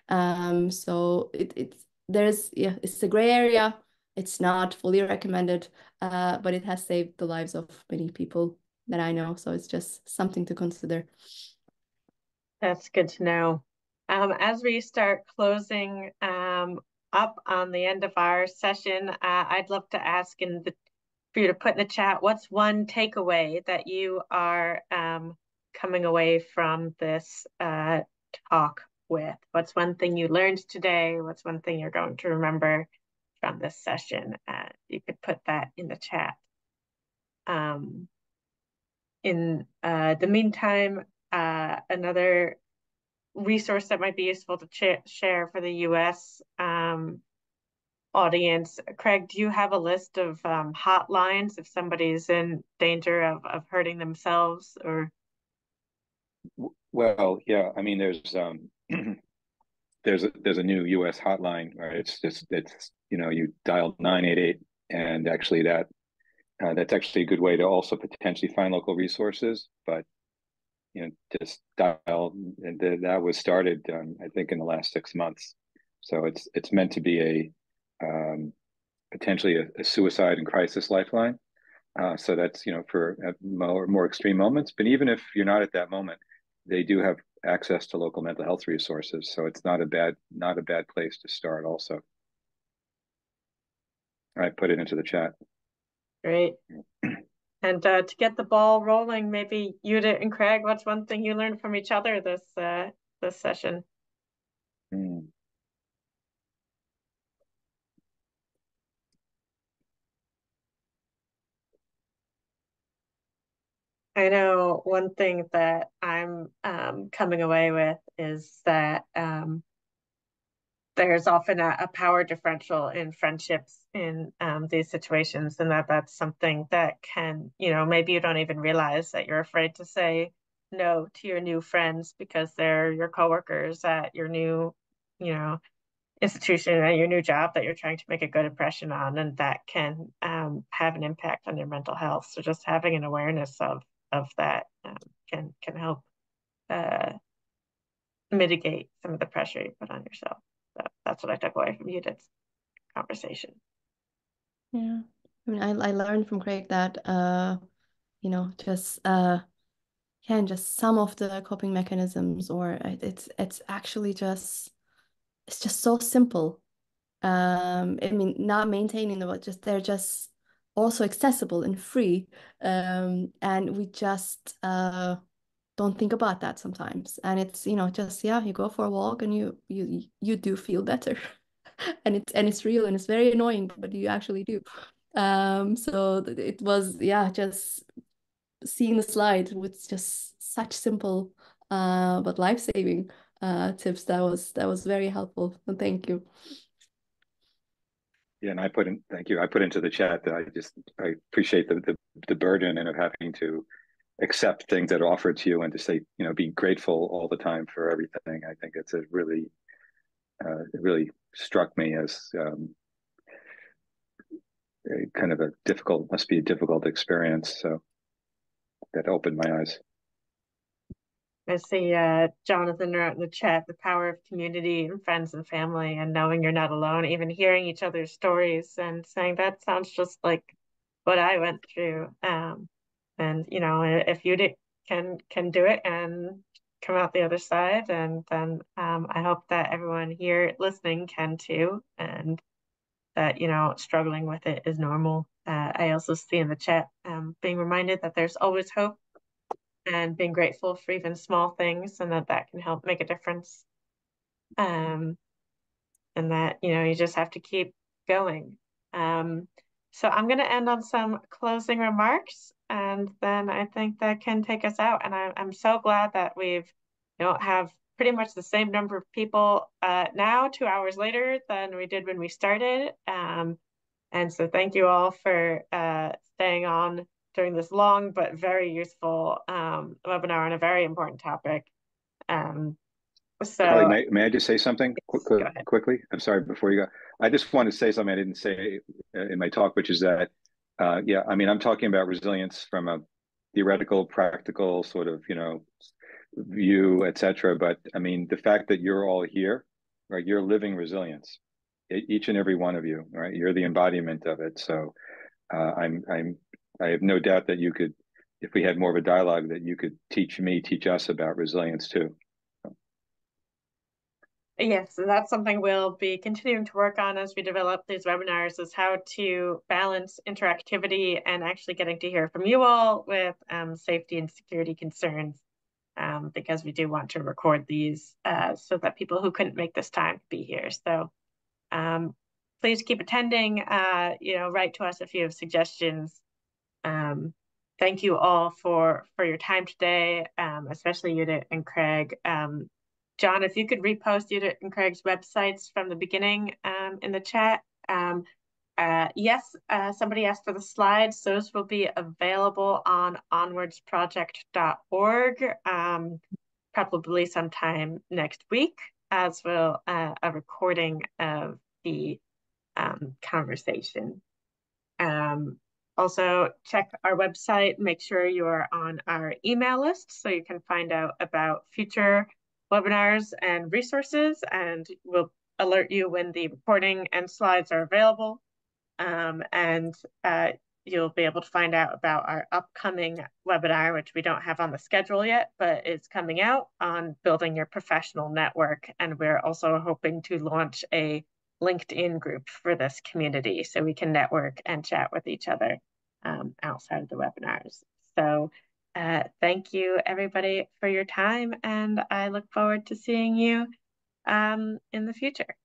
So it's a gray area. It's not fully recommended, but it has saved the lives of many people that I know. So it's just something to consider. That's good to know. As we start closing up on the end of our session, I'd love to ask for you to put in the chat, what's one takeaway that you are coming away from this talk with? What's one thing you learned today? What's one thing you're going to remember from this session? You could put that in the chat. In the meantime, another resource that might be useful to share for the US audience. Craig, do you have a list of hotlines if somebody's in danger of hurting themselves or? Well, yeah, I mean, there's a new US hotline, right? It's you dial 988, and actually that's actually a good way to also potentially find local resources. But just dial, and that was started I think in the last 6 months. So it's meant to be potentially a suicide and crisis lifeline. So that's for more extreme moments. But even if you're not at that moment, they do have access to local mental health resources. So it's not a bad place to start. Also, I put it into the chat. Great. And to get the ball rolling, maybe Yudit and Craig, what's one thing you learned from each other this session? I know one thing that I'm coming away with is that there's often a power differential in friendships in these situations, and that's something that can, maybe you don't even realize that you're afraid to say no to your new friends because they're your coworkers at your new, institution and your new job that you're trying to make a good impression on, and that can have an impact on your mental health. So just having an awareness of that can help mitigate some of the pressure you put on yourself. So that's what I took away from Yudit's conversation. Yeah, I mean, I learned from Craig that just some of the coping mechanisms, or it's actually just so simple. I mean, not maintaining them, but just they're just also accessible and free. And we just don't think about that sometimes. And it's, just, you go for a walk and you do feel better. And it's real and it's very annoying, but you actually do. So it was, just seeing the slide with just such simple but life-saving tips. That was very helpful. And thank you. Yeah, and thank you. I put into the chat that I appreciate the burden and of having to accept things that are offered to you and to say, be grateful all the time for everything. I think it's it really struck me as kind of must be a difficult experience. So that opened my eyes. I see Jonathan wrote in the chat, the power of community and friends and family and knowing you're not alone, even hearing each other's stories and saying that sounds just like what I went through. And if you can do it and come out the other side, and then I hope that everyone here listening can too, and that struggling with it is normal. I also see in the chat being reminded that there's always hope, and being grateful for even small things, and that can help make a difference. And that, you just have to keep going. So I'm going to end on some closing remarks, and then I think that can take us out. And I'm so glad that we've, have pretty much the same number of people now, 2 hours later, than we did when we started. And so thank you all for staying on during this long but very useful webinar on a very important topic. So Carly, may I just say something quickly? I'm sorry, before you go. I just want to say something I didn't say in my talk, which is that, I mean, I'm talking about resilience from a theoretical, practical sort of, view, et cetera. But I mean, the fact that you're all here, right? You're living resilience, each and every one of you, right? You're the embodiment of it. So I have no doubt that you could, if we had more of a dialogue, that you could teach us about resilience too. Yes, and that's something we'll be continuing to work on as we develop these webinars, is how to balance interactivity and actually getting to hear from you all with safety and security concerns, because we do want to record these so that people who couldn't make this time be here. So please keep attending, write to us if you have suggestions. Thank you all for your time today, especially Yudit and Craig. John, if you could repost Yudit and Craig's websites from the beginning in the chat. Yes, somebody asked for the slides. Those will be available on onwardsproject.org, probably sometime next week, as will a recording of the conversation. Also, check our website, make sure you are on our email list so you can find out about future webinars and resources, and we'll alert you when the recording and slides are available. You'll be able to find out about our upcoming webinar, which we don't have on the schedule yet, but it's coming out, on building your professional network. And we're also hoping to launch a LinkedIn group for this community so we can network and chat with each other outside of the webinars. So thank you, everybody, for your time, and I look forward to seeing you in the future.